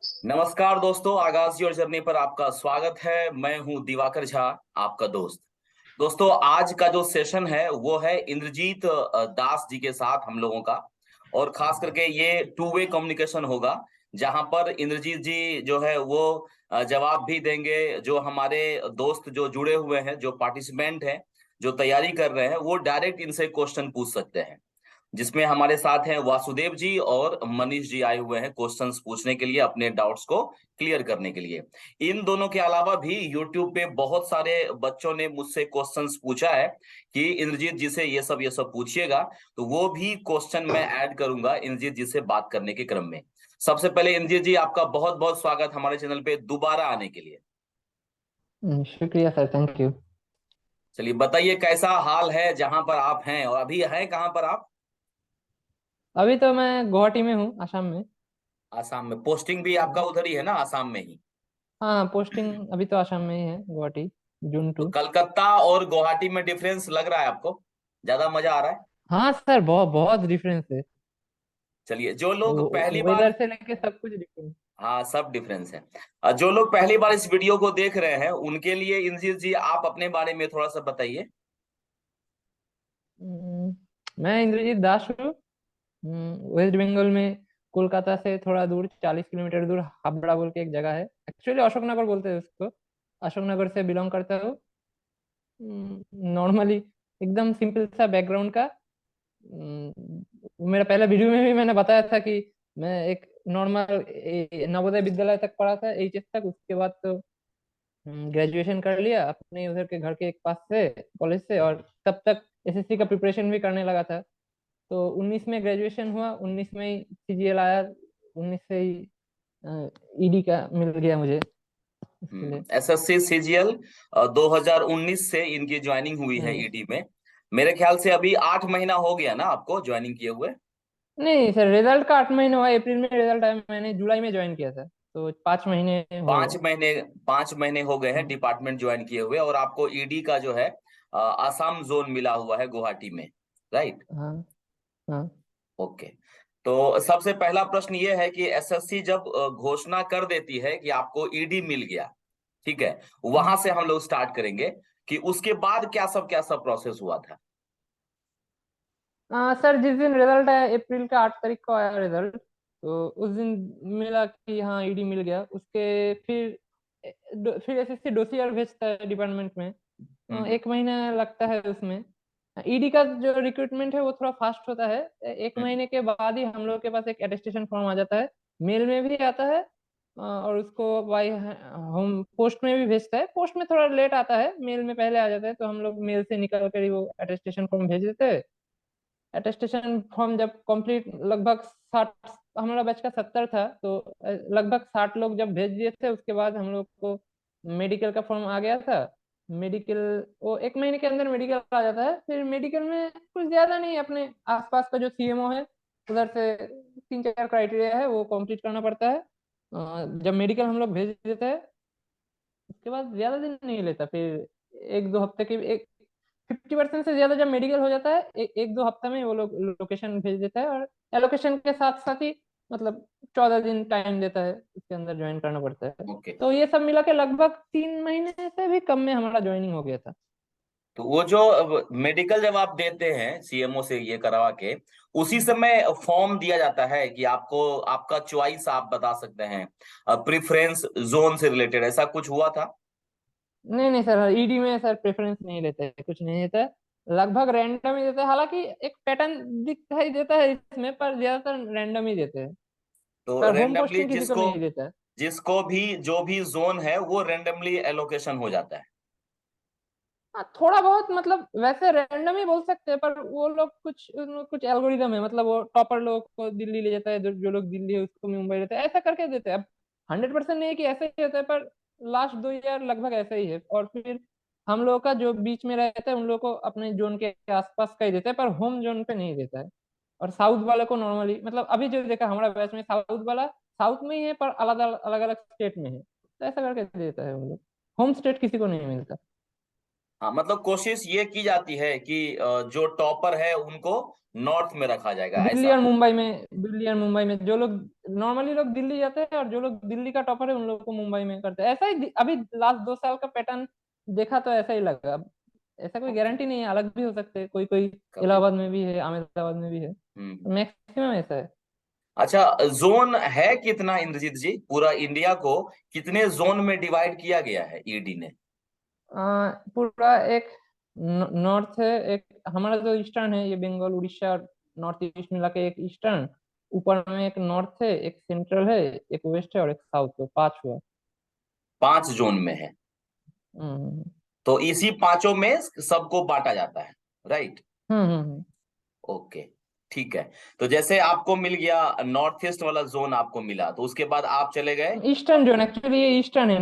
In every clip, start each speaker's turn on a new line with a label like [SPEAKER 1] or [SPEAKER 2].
[SPEAKER 1] नमस्कार दोस्तों, आगाज योर जर्नी पर आपका स्वागत है। मैं हूं दिवाकर झा, आपका दोस्त। दोस्तों, आज का जो सेशन है वो है इंद्रजीत दास जी के साथ हम लोगों का। और खास करके ये टू वे कम्युनिकेशन होगा, जहां पर इंद्रजीत जी जो है वो जवाब भी देंगे। जो हमारे दोस्त जो जुड़े हुए हैं, जो पार्टिसिपेंट हैं, जो तैयारी कर रहे हैं, वो डायरेक्ट इनसे क्वेश्चन पूछ सकते हैं। जिसमें हमारे साथ हैं वासुदेव जी और मनीष जी आए हुए हैं क्वेश्चंस पूछने के लिए, अपने डाउट्स को क्लियर करने के लिए। इन दोनों के अलावा भी यूट्यूब पे बहुत सारे बच्चों ने मुझसे क्वेश्चंस पूछा है कि इंद्रजीत जी से ये सब पूछिएगा। तो वो भी क्वेश्चन मैं ऐड करूंगा इंद्रजीत जी से बात करने के क्रम में। सबसे पहले इंद्रजीत जी, आपका बहुत बहुत स्वागत हमारे चैनल पे दोबारा आने के लिए।
[SPEAKER 2] शुक्रिया सर, थैंक यू।
[SPEAKER 1] चलिए बताइए, कैसा हाल है जहां पर आप हैं, और अभी हैं कहाँ पर आप?
[SPEAKER 2] अभी तो मैं गुवाहाटी में हूँ, असम में।
[SPEAKER 1] आसाम में? पोस्टिंग भी आपका उधर ही है ना, आसाम में ही?
[SPEAKER 2] हाँ, पोस्टिंग अभी तो असम में ही है, गुवाहाटी, जून
[SPEAKER 1] तो
[SPEAKER 2] 2।
[SPEAKER 1] कलकत्ता और गुवाहाटी में डिफरेंस लग रहा है आपको? ज्यादा मजा आ रहा है?
[SPEAKER 2] हाँ सर, बहुत बहुत डिफरेंस है।
[SPEAKER 1] चलिए, जो लोग पहली बार।
[SPEAKER 2] वेदर से लेके सब कुछ डिफरेंस।
[SPEAKER 1] हाँ, सब डिफरेंस है। जो लोग पहली बार इस वीडियो को देख रहे हैं उनके लिए इंद्रजीत जी आप अपने बारे में थोड़ा सा बताइए।
[SPEAKER 2] मैं इंद्रजीत दास हूँ। वेस्ट बंगाल में, कोलकाता से थोड़ा दूर, 40 किलोमीटर दूर हावड़ा बोल के एक जगह है। एक्चुअली अशोकनगर बोलते हैं उसको। अशोकनगर से बिलोंग करता हूँ। नॉर्मली एकदम सिंपल सा बैकग्राउंड का। मेरा पहला वीडियो में भी मैंने बताया था कि मैं एक नॉर्मल नवोदय विद्यालय तक पढ़ा था, एचएस तक। उसके बाद तो ग्रेजुएशन कर लिया अपने उधर के घर के एक पास से, कॉलेज से। और तब तक एसएससी का प्रिपरेशन भी करने लगा था। तो 19 में ग्रेजुएशन हुआ, 19 में ही सीजीएल आया, 19 से ही ईडी का मिल गया मुझे, इसलिए।
[SPEAKER 1] एसएससी सीजीएल 2019 से इनकी ज्वाइनिंग हुई है
[SPEAKER 2] हम्म
[SPEAKER 1] ईडी में। मेरे ख्याल से अभी 8 महीना हो गया ना आपको ज्वाइनिंग किए हुए?
[SPEAKER 2] नहीं सर, रिजल्ट का 8 महीने हुआ, अप्रैल में रिजल्ट आया, मैंने जुलाई में ज्वाइन किया था, तो 5 महीने हो
[SPEAKER 1] पांच
[SPEAKER 2] गए।
[SPEAKER 1] महीने 5 महीने हो गए हैं
[SPEAKER 2] हाँ
[SPEAKER 1] डिपार्टमेंट ज्वाइन किए हुए, और आपको ईडी का जो है आसाम जोन मिला हुआ है गुवाहाटी में, राइट?
[SPEAKER 2] हाँ हाँ।
[SPEAKER 1] ओके। तो सबसे पहला प्रश्न ये है कि एसएससी जब घोषणा कर देती है कि आपको ईडी मिल गया, ठीक है, वहां से हम लोग स्टार्ट करेंगे कि उसके बाद क्या सब प्रोसेस हुआ था।
[SPEAKER 2] सर, जिस दिन रिजल्ट आया, अप्रैल का 8 तारीख को आया रिजल्ट, तो उस दिन मिला कि हाँ ईडी मिल गया। उसके फिर एसएससी डोसियर भेजता है डिपार्टमेंट में।
[SPEAKER 1] हम्म।
[SPEAKER 2] 1 महीना लगता है उसमें। ईडी का जो रिक्रूटमेंट है वो थोड़ा फास्ट होता है। एक
[SPEAKER 1] हम्म।
[SPEAKER 2] महीने के बाद ही हम लोग के पास एक अटेस्टेशन फॉर्म आ जाता है। मेल में भी आता है, और उसको बाई होम पोस्ट में भी भेजता है। पोस्ट में थोड़ा लेट आता है, मेल में पहले आ जाता है, तो हम लोग मेल से निकल कर ही वो अटेस्टेशन फॉर्म भेज देते हैं। अटेस्टेशन फॉर्म जब कंप्लीट, लगभग 60, हमारा बैच का 70 था, तो लगभग 60 लोग जब भेज दिए थे, उसके बाद हम लोग को मेडिकल का फॉर्म आ गया था। मेडिकल, वो 1 महीने के अंदर मेडिकल आ जाता है। फिर मेडिकल में कुछ ज्यादा नहीं, अपने आसपास का जो सीएमओ है उधर से 3 4 क्राइटेरिया है, वो कंप्लीट करना पड़ता है। जब मेडिकल हम लोग भेज देते हैं, उसके बाद ज्यादा दिन नहीं लेता। फिर 1 2 हफ्ते की, 50% से ज्यादा जब मेडिकल हो जाता है, एक दो हफ्ता में वो लोग लोकेशन भेज देता है। और एलोकेशन के साथ साथ ही, मतलब 14 दिन टाइम देता है, उसके अंदर ज्वाइन करना पड़ता है।
[SPEAKER 1] ओके।
[SPEAKER 2] तो ये सब मिला के लगभग 3 महीने से भी कम में हमारा ज्वाइनिंग हो गया था।
[SPEAKER 1] तो वो जो मेडिकल जब आप देते हैं सीएमओ से ये करवा के, उसी समय फॉर्म दिया जाता है कि आपको आपका चॉइस आप बता सकते हैं, प्रेफरेंस जोन से रिलेटेड, ऐसा कुछ हुआ था?
[SPEAKER 2] नहीं नहीं सर, ईडी में सर प्रेफरेंस नहीं लेते हैं, कुछ नहीं देता है। लगभग रैंडम ही देता है, हालांकि एक पैटर्न दिखाई देता है इसमें, पर ज्यादातर रैंडम ही देते हैं।
[SPEAKER 1] तो
[SPEAKER 2] पर होम
[SPEAKER 1] रेंडमली
[SPEAKER 2] पोस्टिंग किसी को
[SPEAKER 1] जिसको
[SPEAKER 2] नहीं देता है।
[SPEAKER 1] जिसको भी जो भी जोन है वो रेंडमली एलोकेशन हो जाता है।
[SPEAKER 2] हाँ, थोड़ा बहुत, मतलब वैसे रैंडम ही बोल सकते हैं, पर वो लोग कुछ एल्गोरिदम है। मतलब वो टॉपर लोग को दिल्ली ले जाता है, जो लोग दिल्ली है उसको मुंबई लेता है, ऐसा करके देते हैं। अब 100% नहीं है कि ऐसा ही होता है, पर लास्ट 2 ईयर लगभग ऐसा ही है। और फिर हम लोग का जो बीच में रहता है, उन लोग को अपने जोन के आसपास का ही देता है, पर होम जोन पे नहीं देता है। और साउथ वाले को नॉर्मली, मतलब अभी जो देखा हमारा बैच में, साउथ वाला साउथ में ही है, पर अलग अलग अलग अलग स्टेट में है, तो ऐसा करके देता है वो लोग। होम स्टेट किसी को नहीं मिलता।
[SPEAKER 1] हाँ, मतलब कोशिश ये की जाती है कि जो टॉपर है उनको नॉर्थ में रखा जाएगा,
[SPEAKER 2] दिल्ली
[SPEAKER 1] ऐसा।
[SPEAKER 2] और मुंबई में, दिल्ली और मुंबई में जो लोग नॉर्मली लोग दिल्ली जाते हैं, और जो लोग दिल्ली का टॉपर है उन लोगों को मुंबई में करते हैं। ऐसा ही अभी लास्ट 2 साल का पैटर्न देखा तो ऐसा ही लगा। अब ऐसा कोई
[SPEAKER 1] ओके।
[SPEAKER 2] गारंटी नहीं है, अलग भी हो सकते हैं, कोई कोई
[SPEAKER 1] कभी।
[SPEAKER 2] इलाहाबाद में भी है, अहमदाबाद में भी है,
[SPEAKER 1] हम्म।
[SPEAKER 2] मैक्सिमम ऐसा है।
[SPEAKER 1] अच्छा, जोन है कितना इंद्रजीत जी? पूरा इंडिया को कितने जोन में डिवाइड किया गया है ईडी ने?
[SPEAKER 2] पूरा एक नॉर्थ है, एक हमारा जो ईस्टर्न है, ये बंगाल उड़ीसा और नॉर्थ ईस्ट मिला के एक ईस्टर्न, ऊपर में एक नॉर्थ है, एक सेंट्रल है, एक वेस्ट है और एक साउथ है, 5 हुआ।
[SPEAKER 1] 5 जोन में है।
[SPEAKER 2] हम्म
[SPEAKER 1] तो इसी पांचों में सबको बांटा जाता है, राइट?
[SPEAKER 2] हम्म।
[SPEAKER 1] ओके, ठीक है। तो जैसे आपको मिल गया नॉर्थ ईस्ट वाला जोन, आपको मिला, तो उसके बाद आप चले गए
[SPEAKER 2] ईस्टर्न जोन, एक्चुअली ये ईस्टर्न है,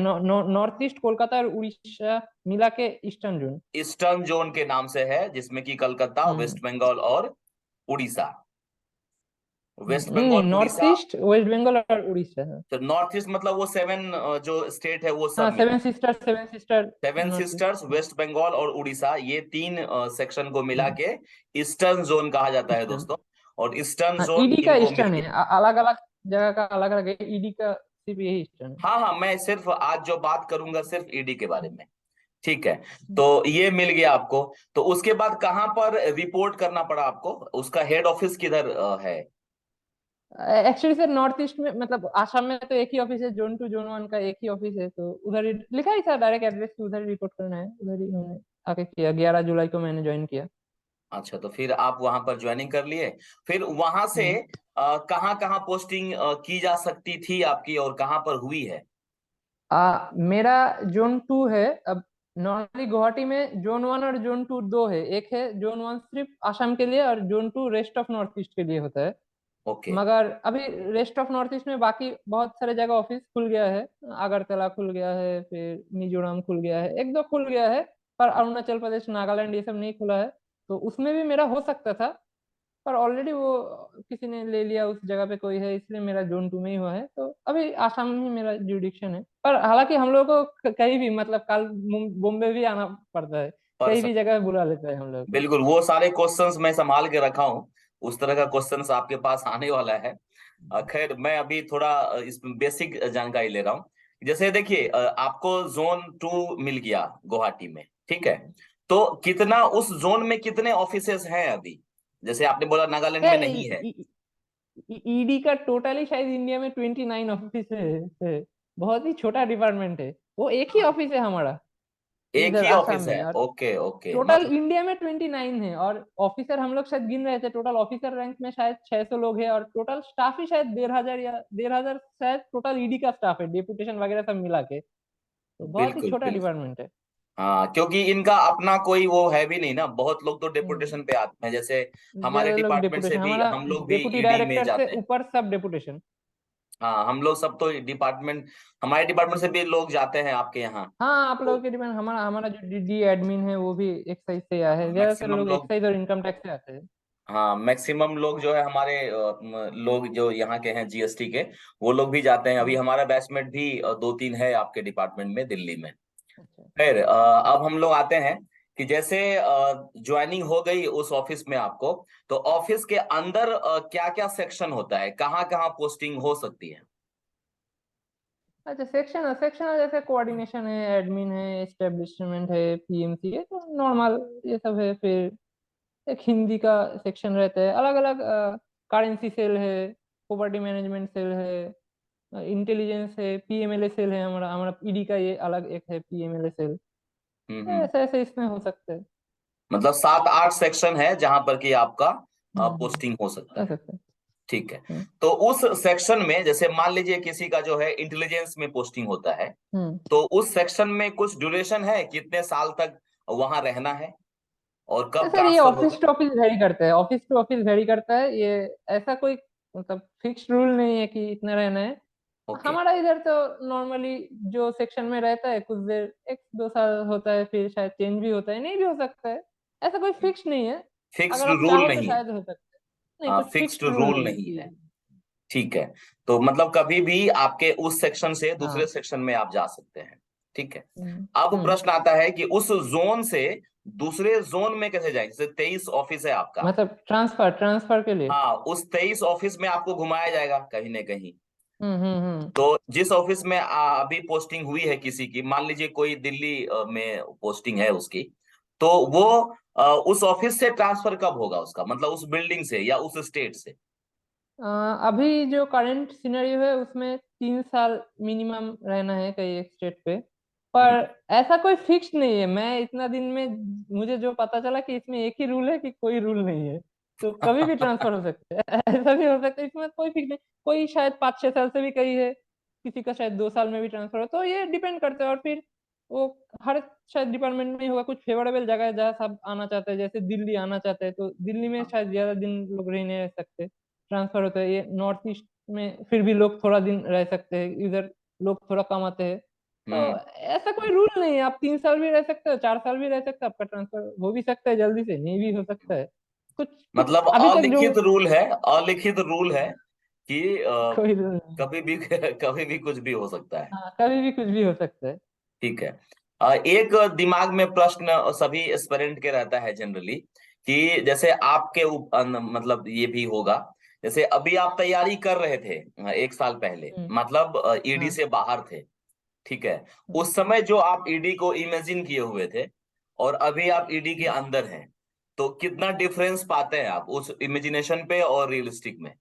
[SPEAKER 2] नॉर्थ ईस्ट कोलकाता और उड़ीसा मिला के ईस्टर्न जोन।
[SPEAKER 1] ईस्टर्न जोन के नाम से है, जिसमें कि कलकत्ता, वेस्ट
[SPEAKER 2] हम्म
[SPEAKER 1] बंगाल और उड़ीसा। वेस्ट
[SPEAKER 2] नहीं नहीं,
[SPEAKER 1] Bengal,
[SPEAKER 2] north
[SPEAKER 1] Odisha.
[SPEAKER 2] East, west Bengal और उड़ीसा है।
[SPEAKER 1] तो नॉर्थ ईस्ट मतलब वो 7 जो स्टेट है वो सब
[SPEAKER 2] हाँ,
[SPEAKER 1] मिला।
[SPEAKER 2] Seven sister
[SPEAKER 1] seven
[SPEAKER 2] north east.
[SPEAKER 1] Sisters, west Bengal और उड़ीसा, ये 3 सेक्शन को मिला
[SPEAKER 2] हम्म,
[SPEAKER 1] के ईस्टर्न जोन कहा जाता है
[SPEAKER 2] ईस्टर्न।
[SPEAKER 1] दोस्तों। और ईस्टर्न
[SPEAKER 2] हाँ,
[SPEAKER 1] जोन
[SPEAKER 2] ईडी का
[SPEAKER 1] इनको मिल
[SPEAKER 2] ईस्टर्न है,
[SPEAKER 1] गया।
[SPEAKER 2] अलग अलग जगह का अलग अलग है, ईडी का सिर्फ यही ईस्टर्न है।
[SPEAKER 1] हाँ हाँ, मैं सिर्फ आज जो बात करूंगा सिर्फ ईडी के बारे में। ठीक है।
[SPEAKER 2] हम्म।
[SPEAKER 1] तो ये मिल गया आपको। तो उसके बाद कहाँ पर रिपोर्ट करना पड़ा आपको? उसका हेड ऑफिस किधर है?
[SPEAKER 2] एक्चुअली सर, नॉर्थ ईस्ट में मतलब आसाम में तो एक ही ऑफिस है, जोन 2 जोन 1 का एक ही ऑफिस है, तो उधर ही लिखा ही था डायरेक्ट एड्रेस कि उधर ही रिपोर्ट करना है, उधर ही हमने आके किया। 11 जुलाई को मैंने ज्वाइन किया।
[SPEAKER 1] अच्छा, तो फिर आप वहां पर ज्वाइनिंग कर लिए। फिर वहां से
[SPEAKER 2] हम्म।
[SPEAKER 1] कहाँ कहाँ पोस्टिंग की जा सकती थी आपकी, और कहाँ पर हुई है?
[SPEAKER 2] मेरा जोन 2 है। अब नॉर्मली गुवाहाटी में जोन 1 और जोन 2 दो है, एक है जोन 1 सिर्फ आसाम के लिए, और zone 2 rest of north east के लिए होता है।
[SPEAKER 1] ओके।
[SPEAKER 2] मगर अभी रेस्ट ऑफ नॉर्थ ईस्ट में बाकी बहुत सारे जगह ऑफिस खुल गया है। अगरतला खुल गया है, फिर मिजोरम खुल गया है, एक दो खुल गया है, पर अरुणाचल प्रदेश, नागालैंड ये सब नहीं खुला है। तो उसमें भी मेरा हो सकता था, पर ऑलरेडी वो किसी ने ले लिया उस जगह पे कोई है, इसलिए मेरा जोन 2 में ही हुआ है। तो अभी आसाम में ही मेरा जुडिक्शन है, पर हालांकि हम लोग को कहीं भी मतलब कल बॉम्बे भी आना पड़ता है,
[SPEAKER 1] पर
[SPEAKER 2] कहीं भी जगह बुला लेता है हम लोग को।
[SPEAKER 1] बिल्कुल, वो सारे क्वेश्चंस मैं संभाल के रखा हूँ। उस तरह का क्वेश्चंस आपके पास आने वाला है। खैर, मैं अभी थोड़ा इस बेसिक जानकारी ले रहा हूँ। जैसे देखिए, आपको जोन 2 मिल गया गुवाहाटी में, ठीक है। तो कितना उस जोन में कितने ऑफिसेस हैं अभी? जैसे आपने बोला नागालैंड में
[SPEAKER 2] खैर,
[SPEAKER 1] नहीं है।
[SPEAKER 2] ईडी का टोटली शायद इंडिया में 29 ऑफिस है। बहुत ही छोटा डिपार्टमेंट है, वो एक ही
[SPEAKER 1] हाँ,
[SPEAKER 2] ऑफिस है हमारा
[SPEAKER 1] एक
[SPEAKER 2] इधर
[SPEAKER 1] ही
[SPEAKER 2] आसाम
[SPEAKER 1] ऑफिस है।
[SPEAKER 2] में। और
[SPEAKER 1] ओके ओके,
[SPEAKER 2] टोटल
[SPEAKER 1] मतलब
[SPEAKER 2] इंडिया में 29 है, और ऑफिसर हम लोग शायद गिन रहे थे, टोटल ऑफिसर रैंक में शायद 600 लोग हैं, और टोटल स्टाफ ही शायद 1,500 या 1,500 शायद टोटल ईडी का स्टाफ है, डेपुटेशन वगैरह सब मिला के। तो बहुत ही
[SPEAKER 1] बिल्कुल
[SPEAKER 2] छोटा
[SPEAKER 1] बिल्कुल।
[SPEAKER 2] डिपार्टमेंट है।
[SPEAKER 1] हाँ, क्योंकि इनका अपना कोई वो है भी नहीं ना, बहुत लोग तो
[SPEAKER 2] हम्म,
[SPEAKER 1] डेपुटेशन पे आते हैं। जैसे हमारे
[SPEAKER 2] ज्यादा लोग
[SPEAKER 1] डिपार्टमेंट से
[SPEAKER 2] डेपुटेशन,
[SPEAKER 1] भी
[SPEAKER 2] हमारा
[SPEAKER 1] हम लोग भी
[SPEAKER 2] डेप्यूटी
[SPEAKER 1] ईडी में
[SPEAKER 2] डायरेक्टर से
[SPEAKER 1] जाते हैं।
[SPEAKER 2] ऊपर सब डेपुटेशन।
[SPEAKER 1] हाँ, हम लोग सब तो डिपार्टमेंट, हमारे डिपार्टमेंट से भी लोग जाते हैं आपके यहाँ।
[SPEAKER 2] हाँ, आप
[SPEAKER 1] तो
[SPEAKER 2] लोगों के डिपार्टमेंट, हमारा हमारा जो डी एडमिन है वो भी एक्साइज से आया है, ज्यादातर
[SPEAKER 1] मैक्सिमम
[SPEAKER 2] लोग
[SPEAKER 1] लोग,
[SPEAKER 2] एक्साइज और इनकम टैक्स से आते हैं।
[SPEAKER 1] हाँ मैक्सिमम लोग जो है हमारे लोग जो यहाँ के हैं जीएसटी के, वो लोग भी जाते हैं। अभी
[SPEAKER 2] हम्म,
[SPEAKER 1] हमारा बैचमेट भी 2-3 है आपके डिपार्टमेंट में, दिल्ली में।
[SPEAKER 2] अच्छा।
[SPEAKER 1] खैर, अब हम लोग आते हैं कि जैसे ज्वाइनिंग हो गई उस ऑफिस में आपको, तो ऑफिस के अंदर क्या क्या सेक्शन होता है, कहाँ कहाँ पोस्टिंग हो सकती है?
[SPEAKER 2] अच्छा, सेक्शन सेक्शन जैसे कोऑर्डिनेशन है, एडमिन है, एस्टेब्लिशमेंट है, पीएमसी है, तो नॉर्मल ये सब है। फिर एक हिंदी का सेक्शन रहता है, अलग अलग करेंसी सेल है, प्रॉपर्टी मैनेजमेंट सेल है, इंटेलिजेंस है, पीएमएलए सेल है, हमारा हमारा ईडी का ये अलग एक है, पीएमएलए सेल।
[SPEAKER 1] हम्म।
[SPEAKER 2] ऐसे ऐसे इसमें हो सकते हैं।
[SPEAKER 1] मतलब 7-8 सेक्शन है जहां पर कि आपका पोस्टिंग हो सकता
[SPEAKER 2] कह
[SPEAKER 1] है।
[SPEAKER 2] सकते हैं।
[SPEAKER 1] ठीक है।
[SPEAKER 2] हम्म
[SPEAKER 1] तो उस सेक्शन में जैसे मान लीजिए किसी का जो है इंटेलिजेंस में पोस्टिंग होता है,
[SPEAKER 2] हम्म।
[SPEAKER 1] तो उस सेक्शन में कुछ ड्यूरेशन है, कितने साल तक वहां रहना है और कब
[SPEAKER 2] सर, ये
[SPEAKER 1] ट्रांसफर होगा?
[SPEAKER 2] ऑफिस टू ऑफिस वेरी करता है, ऑफिस टू ऑफिस वेरी करता है ये। ऐसा कोई मतलब फिक्स्ड रूल नहीं है कि इतना रहना है।
[SPEAKER 1] ओके।
[SPEAKER 2] हमारा इधर तो नॉर्मली जो सेक्शन में रहता है कुछ देर, 1-2 साल होता है, फिर शायद चेंज भी होता है, नहीं भी हो सकता है। ऐसा कोई फिक्स नहीं है।
[SPEAKER 1] फिक्स्ड
[SPEAKER 2] अगर आप
[SPEAKER 1] रूल
[SPEAKER 2] चाहो तो
[SPEAKER 1] नहीं है।
[SPEAKER 2] शायद हो सकता है। नहीं,
[SPEAKER 1] हाँ,
[SPEAKER 2] कुछ
[SPEAKER 1] फिक्स्ड
[SPEAKER 2] फिक्स्ड रूल
[SPEAKER 1] रूल
[SPEAKER 2] नहीं है
[SPEAKER 1] नहीं
[SPEAKER 2] कि।
[SPEAKER 1] है। ठीक है। तो मतलब कभी भी आपके उस सेक्शन से दूसरे
[SPEAKER 2] हाँ
[SPEAKER 1] सेक्शन में आप जा सकते हैं। ठीक है।
[SPEAKER 2] हम्म
[SPEAKER 1] अब
[SPEAKER 2] हम्म।
[SPEAKER 1] प्रश्न आता है कि उस जोन से दूसरे जोन में कैसे जाएंगे। जैसे 23 ऑफिस है आपका,
[SPEAKER 2] मतलब ट्रांसफर ट्रांसफर के लिए।
[SPEAKER 1] हाँ, उस 23 ऑफिस में आपको घुमाया जाएगा कहीं ना कहीं।
[SPEAKER 2] हम्म।
[SPEAKER 1] तो जिस ऑफिस में अभी पोस्टिंग हुई है किसी की, मान लीजिए कोई दिल्ली में पोस्टिंग है उसकी, तो वो उस ऑफिस से ट्रांसफर कब होगा उसका, मतलब उस बिल्डिंग से या उस स्टेट से।
[SPEAKER 2] अभी जो करंट सिनेरियो है उसमें 3 साल मिनिमम रहना है कई एक स्टेट पे। पर
[SPEAKER 1] हम्म।
[SPEAKER 2] ऐसा कोई फिक्स नहीं है। मैं इतना दिन में मुझे जो पता चला कि इसमें एक ही रूल है कि कोई रूल नहीं है, तो कभी भी ट्रांसफर हो सकते हैं। ऐसा भी हो सकता है, इसमें कोई फिक्स नहीं। कोई शायद 5-6 साल से भी कही है, किसी का शायद 2 साल में भी ट्रांसफर हो, तो ये डिपेंड करता है। और फिर वो हर शायद डिपार्टमेंट में ही होगा। कुछ फेवरेबल जगह है जहाँ सब आना चाहते हैं, जैसे दिल्ली आना चाहते हैं, तो दिल्ली में शायद ज्यादा दिन लोग रह नहीं रह सकते, ट्रांसफर होता है। ये नॉर्थ ईस्ट में फिर भी लोग थोड़ा दिन रह सकते हैं, इधर लोग थोड़ा कम आते हैं। तो
[SPEAKER 1] हम्म।
[SPEAKER 2] ऐसा कोई रूल नहीं है। आप 3 साल भी रह सकते हो, 4 साल भी रह सकते हो, आपका ट्रांसफर हो भी सकता है जल्दी से, नहीं भी हो सकता है। कुछ कुछ
[SPEAKER 1] मतलब
[SPEAKER 2] अभी तक जो
[SPEAKER 1] अलिखित रूल है, अलिखित रूल है कि
[SPEAKER 2] कोई रूल नहीं।
[SPEAKER 1] कभी भी कभी भी कुछ भी हो सकता है।
[SPEAKER 2] हाँ, कभी भी कुछ भी हो सकता है।
[SPEAKER 1] ठीक है। एक दिमाग में प्रश्न सभी एस्पिरेंट के रहता है जनरली, कि जैसे आपके मतलब ये भी होगा, जैसे अभी आप तैयारी कर रहे थे 1 साल पहले,
[SPEAKER 2] हम्म।
[SPEAKER 1] मतलब ईडी
[SPEAKER 2] हाँ।
[SPEAKER 1] से बाहर थे, ठीक है।
[SPEAKER 2] हम्म।
[SPEAKER 1] उस समय जो आप ईडी को इमेजिन किए हुए थे और अभी आप ईडी के अंदर हैं, तो कितना डिफरेंस पाते हैं आप उस इमेजिनेशन पे और रियलिस्टिक में।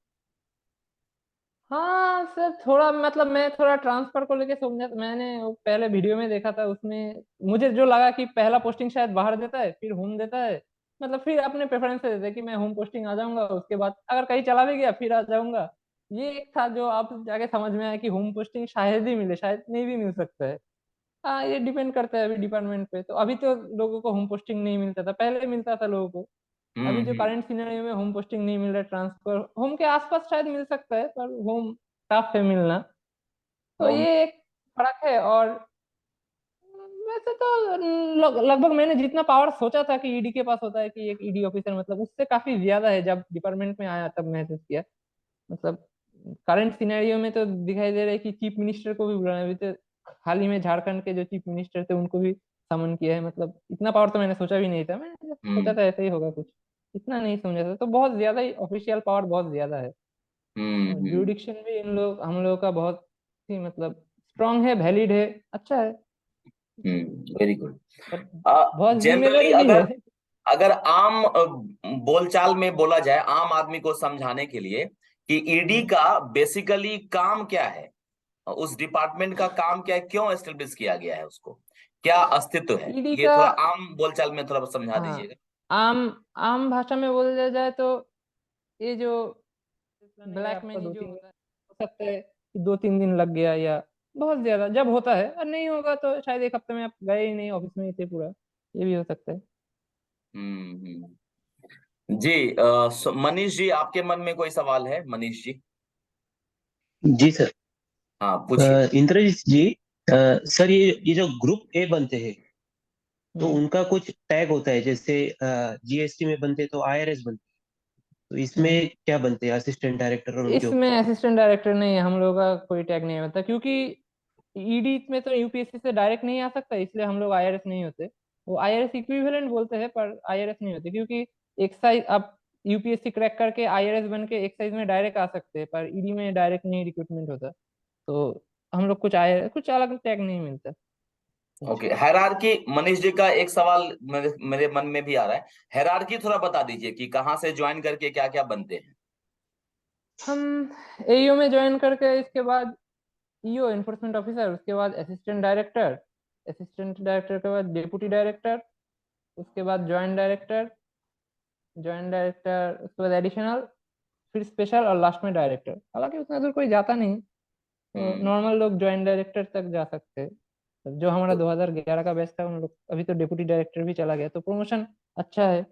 [SPEAKER 2] हाँ सर, थोड़ा मतलब मैं थोड़ा ट्रांसफर को लेके समझा। मैंने वो पहले वीडियो में देखा था, उसमें मुझे जो लगा कि पहला पोस्टिंग शायद बाहर देता है, फिर होम देता है। मतलब फिर अपने प्रेफरेंस से देते हैं कि मैं होम पोस्टिंग आ जाऊंगा, उसके बाद अगर कहीं चला भी गया फिर आ जाऊंगा। ये एक था जो आप जाके समझ में आया कि होम पोस्टिंग शायद ही मिले, शायद नहीं भी मिल सकता है। हाँ, ये डिपेंड करता है अभी डिपार्टमेंट पे। तो अभी तो लोगों को होम पोस्टिंग नहीं मिलता था, पहले मिलता था लोगों को। अभी जो
[SPEAKER 1] हम्म।
[SPEAKER 2] करंट सिनेरियो में होम पोस्टिंग नहीं मिल रहा, ट्रांसफर होम के आसपास शायद मिल सकता है, पर होम टफ है मिलना। तो
[SPEAKER 1] होम।
[SPEAKER 2] ये एक फर्क है। और वैसे तो लगभग मैंने जितना पावर सोचा था कि ईडी के पास होता है कि एक ईडी ऑफिसर, मतलब उससे काफी ज्यादा है। जब डिपार्टमेंट में आया तब महसूस किया। मतलब करंट सिनेरियो में तो दिखाई दे रहा है कि चीफ मिनिस्टर को भी बुलाना है। अभी तो हाल ही में झारखंड के जो चीफ मिनिस्टर थे उनको भी समन किया है। मतलब इतना पावर तो मैंने सोचा भी नहीं था। मैंने सोचा
[SPEAKER 1] हम्म।
[SPEAKER 2] था ऐसे ही होगा कुछ, इतना नहीं समझा था। तो बहुत ज्यादा ही ऑफिशियल पावर बहुत ज्यादा है। और
[SPEAKER 1] हम्म।
[SPEAKER 2] जुरिडिक्शन भी इन लोग हम लोगों का बहुत ही मतलब स्ट्रांग है, वैलिड है, अच्छा है।
[SPEAKER 1] Very good.
[SPEAKER 2] पर बहुत
[SPEAKER 1] जनरली
[SPEAKER 2] जिम्मेदारी भी है।
[SPEAKER 1] अगर अगर आम बोलचाल में बोला जाए, आम आदमी को समझाने के लिए कि ईडी
[SPEAKER 2] हाँ।
[SPEAKER 1] का बेसिकली काम क्या है, उस डिपार्टमेंट का काम क्या है, क्यों एस्टेब्लिश किया गया है उसको, क्या अस्तित्व है,
[SPEAKER 2] ईडी
[SPEAKER 1] ये
[SPEAKER 2] का,
[SPEAKER 1] थोड़ा आम बोलचाल में थोड़ा समझा
[SPEAKER 2] हाँ,
[SPEAKER 1] दीजिएगा।
[SPEAKER 2] आम आम भाषा में बोला जाए तो ये जो ब्लैक
[SPEAKER 3] आपका
[SPEAKER 2] मनी
[SPEAKER 3] दो
[SPEAKER 2] जो
[SPEAKER 3] तीन
[SPEAKER 2] होता है, हो सकता है कि 2-3 दिन लग गया, या बहुत ज्यादा जब होता है। और नहीं होगा तो शायद एक हफ्ते में आप गए ही नहीं, ऑफिस में ही थे पूरा, ये भी हो सकता है।
[SPEAKER 1] जी। मनीष जी, आपके मन में कोई सवाल है, मनीष जी।
[SPEAKER 4] जी सर।
[SPEAKER 1] हाँ, पूछिए।
[SPEAKER 4] इंद्रजीत जी, सर ये जो ग्रुप ए बनते हैं तो
[SPEAKER 2] हम्म
[SPEAKER 4] उनका कुछ टैग होता है, जैसे जीएसटी में बनते तो आईआरएस बनते, तो
[SPEAKER 2] हम्म।
[SPEAKER 4] इसमें क्या बनते हैं, असिस्टेंट डायरेक्टर और उनके
[SPEAKER 2] इसमें
[SPEAKER 4] ऊपर।
[SPEAKER 2] असिस्टेंट डायरेक्टर नहीं है, हम लोग का कोई टैग नहीं होता, क्योंकि ईडी में तो यूपीएससी से डायरेक्ट नहीं आ सकता, इसलिए हम लोग आईआरएस नहीं होते। वो आईआरएस इक्विवेलेंट बोलते हैं, पर आईआरएस नहीं होते, क्योंकि एक्साइज आप यूपीएससी क्रैक करके आईआरएस बन के एक्साइज में डायरेक्ट आ सकते हैं, पर ईडी में डायरेक्ट नहीं रिक्रूटमेंट होता। तो हम लोग कुछ आए कुछ अलग टैग नहीं मिलता कुछ।
[SPEAKER 1] ओके, हायरार्की, मनीष जी का एक सवाल मेरे मन में भी आ रहा है। हायरार्की थोड़ा बता दीजिए कि कहाँ से ज्वाइन करके क्या क्या बनते हैं।
[SPEAKER 2] हम एईओ में ज्वाइन करके इसके बाद ईओ एनफोर्समेंट ऑफिसर, उसके बाद असिस्टेंट डायरेक्टर, असिस्टेंट डायरेक्टर के बाद डिप्टी डायरेक्टर, उसके बाद ज्वाइंट डायरेक्टर, ज्वाइंट डायरेक्टर उसके बाद एडिशनल, फिर स्पेशल, और लास्ट में डायरेक्टर। हालांकि उतना दूर कोई जाता नहीं, तो
[SPEAKER 1] हम्म।
[SPEAKER 2] नॉर्मल लोग ज्वाइंट डायरेक्टर तक जा सकते हैं। तो जो हमारा
[SPEAKER 1] तो
[SPEAKER 2] 2011 का बैच था उन लोग अभी तो डिप्टी डायरेक्टर भी चला गया, तो प्रमोशन अच्छा है।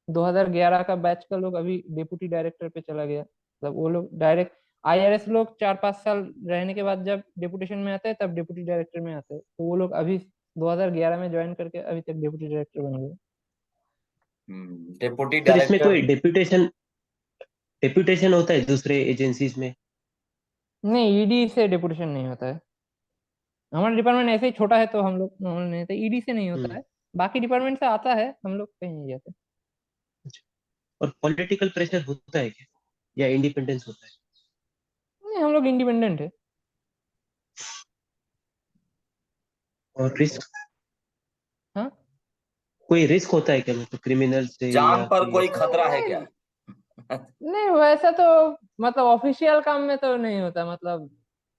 [SPEAKER 2] 2011 का बैच का लोग अभी डिप्टी डायरेक्टर पे चला गया। मतलब वो लोग डायरेक्ट, आईआरएस लोग 4-5 साल रहने के बाद जब डेपुटेशन में आते हैं तब डिप्टी डायरेक्टर में आते हैं, तो वो लोग अभी 2011 में ज्वाइन करके अभी तक डिप्टी डायरेक्टर बन गए।
[SPEAKER 1] डिप्टी
[SPEAKER 4] सर इसमें
[SPEAKER 1] डायरेक्टर।
[SPEAKER 4] कोई डेप्यूटेशन डेप्यूटेशन होता है दूसरे एजेंसीज में।
[SPEAKER 2] नहीं, ईडी से डेपुटेशन नहीं होता है। हमारा डिपार्टमेंट ऐसे ही छोटा है तो हम लोग नॉर्मल नहीं थे, ईडी से नहीं होता है, बाकी डिपार्टमेंट से आता है, हम लोग कहीं नहीं जाते।
[SPEAKER 4] अच्छा। और पॉलिटिकल प्रेशर होता है क्या, या इंडिपेंडेंस होता है?
[SPEAKER 2] नहीं, हम लोग इंडिपेंडेंट है।
[SPEAKER 4] और रिस्क,
[SPEAKER 2] हाँ।
[SPEAKER 4] कोई रिस्क होता है क्या, मतलब क्रिमिनल से
[SPEAKER 1] जान
[SPEAKER 4] या
[SPEAKER 1] पर
[SPEAKER 4] कोई
[SPEAKER 1] कोई
[SPEAKER 4] ऐसा?
[SPEAKER 1] खतरा है क्या?
[SPEAKER 2] नहीं, नहीं वैसा तो मतलब ऑफिशियल काम में तो नहीं होता, मतलब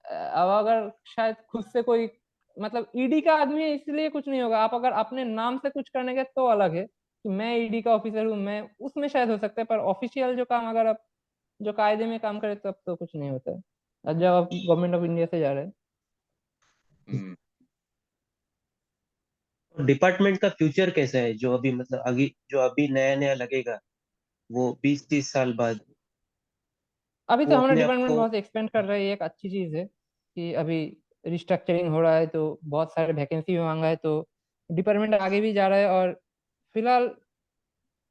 [SPEAKER 2] अब अगर शायद खुद से कोई मतलब ईडी का आदमी है इसलिए कुछ नहीं होगा, आप अगर अपने नाम से कुछ करने के तो अलग है कि मैं ईडी का ऑफिसर हूँ, मैं उसमें शायद हो सकता है, पर ऑफिशियल जो काम अगर आप जो कायदे में काम करे तब तो कुछ नहीं होता है, अब जब आप गवर्नमेंट ऑफ इंडिया से जा रहे हैं।
[SPEAKER 1] हम्म,
[SPEAKER 4] डिपार्टमेंट का फ्यूचर कैसा है, जो अभी मतलब आगे जो अभी नया नया लगेगा, वो 20-30 साल बाद
[SPEAKER 2] अभी तो
[SPEAKER 4] वो
[SPEAKER 2] हमारा
[SPEAKER 4] अपने आप
[SPEAKER 2] डिपार्टमेंट
[SPEAKER 4] को?
[SPEAKER 2] बहुत एक्सपेंड कर रहा है, ये एक अच्छी चीज है कि अभी रिस्ट्रक्चरिंग हो रहा है तो बहुत सारे वैकेंसी भी मांगा है, तो डिपार्टमेंट आगे भी जा रहा है। और फिलहाल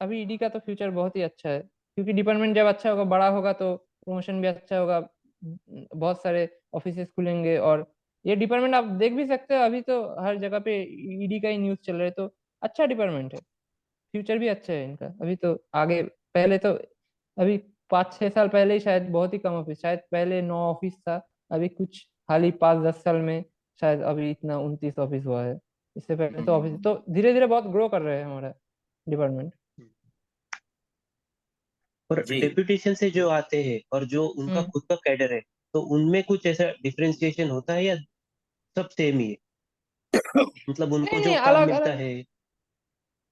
[SPEAKER 2] अभी ईडी का तो फ्यूचर बहुत ही अच्छा है, क्योंकि डिपार्टमेंट जब अच्छा होगा, बड़ा होगा, तो प्रमोशन भी अच्छा होगा, बहुत सारे ऑफिसेस खुलेंगे। और ये डिपार्टमेंट आप देख भी सकते हो, अभी तो हर जगह पे ईडी का ही न्यूज चल रहा है, तो अच्छा डिपार्टमेंट है, फ्यूचर भी अच्छा है इनका। अभी तो आगे, पहले तो अभी 5-6 साल पहले ही शायद बहुत ही कम ऑफिस, शायद पहले 9 ऑफिस था, अभी कुछ हाल ही 5-10 साल में शायद अभी इतना 29 ऑफिस हुआ है। इससे पहले तो ऑफिस
[SPEAKER 1] हम्म,
[SPEAKER 2] तो धीरे धीरे बहुत ग्रो कर रहे हैं हमारा डिपार्टमेंट।
[SPEAKER 4] और
[SPEAKER 1] जी।
[SPEAKER 4] डेप्यूटेशन से जो आते हैं और जो उनका
[SPEAKER 2] हम्म।
[SPEAKER 4] खुद का कैडर है, तो उनमें कुछ ऐसा डिफरेंशिएशन होता है, या सब सेम ही है? मतलब
[SPEAKER 2] नहीं
[SPEAKER 4] उनको जो
[SPEAKER 2] नहीं,
[SPEAKER 4] काम
[SPEAKER 2] अलग
[SPEAKER 4] मिलता
[SPEAKER 2] अलग,
[SPEAKER 4] है,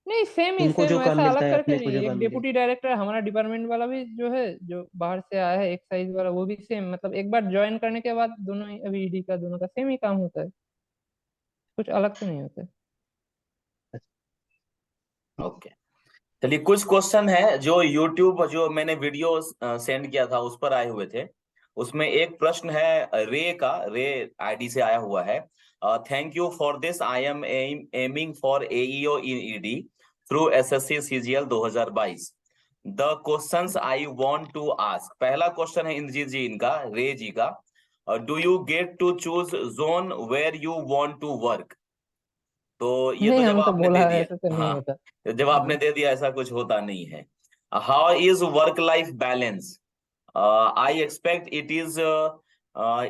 [SPEAKER 2] नहीं सेम ही
[SPEAKER 4] उनको
[SPEAKER 2] सेम,
[SPEAKER 4] जो काम
[SPEAKER 2] वैसा
[SPEAKER 4] मिलता
[SPEAKER 2] अलग
[SPEAKER 4] है
[SPEAKER 2] करके
[SPEAKER 4] अपने को
[SPEAKER 2] नहीं।
[SPEAKER 4] जो
[SPEAKER 2] एक
[SPEAKER 4] काम मिलेगा?
[SPEAKER 2] डिप्टी डायरेक्टर हमारा डिपार्टमेंट वाला भी जो है, जो बाहर से आया है एक्साइज वाला, वो भी सेम, मतलब एक बार ज्वाइन करने के बाद दोनों ही अभी ईडी का दोनों का सेम ही काम होता है, कुछ अलग तो नहीं होता है।
[SPEAKER 1] ओके, चलिए कुछ क्वेश्चन है जो यूट्यूब, जो मैंने वीडियो सेंड किया था उस पर आए हुए थे। उसमें एक प्रश्न है रे का, रे आईडी से आया हुआ है। Thank you for this, I am aiming for AEO in ED through SSC CGL 2022। The questions I want to ask, पहला क्वेश्चन है इंद्रजीत जी इनका, रे जी का, do you get to choose zone where you want to work? तो ये तो
[SPEAKER 2] नहीं, हम तो
[SPEAKER 1] जवाब आपने दे
[SPEAKER 2] बोला है
[SPEAKER 1] दिया।
[SPEAKER 2] ऐसा तो नहीं
[SPEAKER 1] हाँ,
[SPEAKER 2] होता।
[SPEAKER 1] तो जवाब आपने
[SPEAKER 2] हाँ।
[SPEAKER 1] दे दिया, ऐसा कुछ होता नहीं है। How is work life balance? I expect it is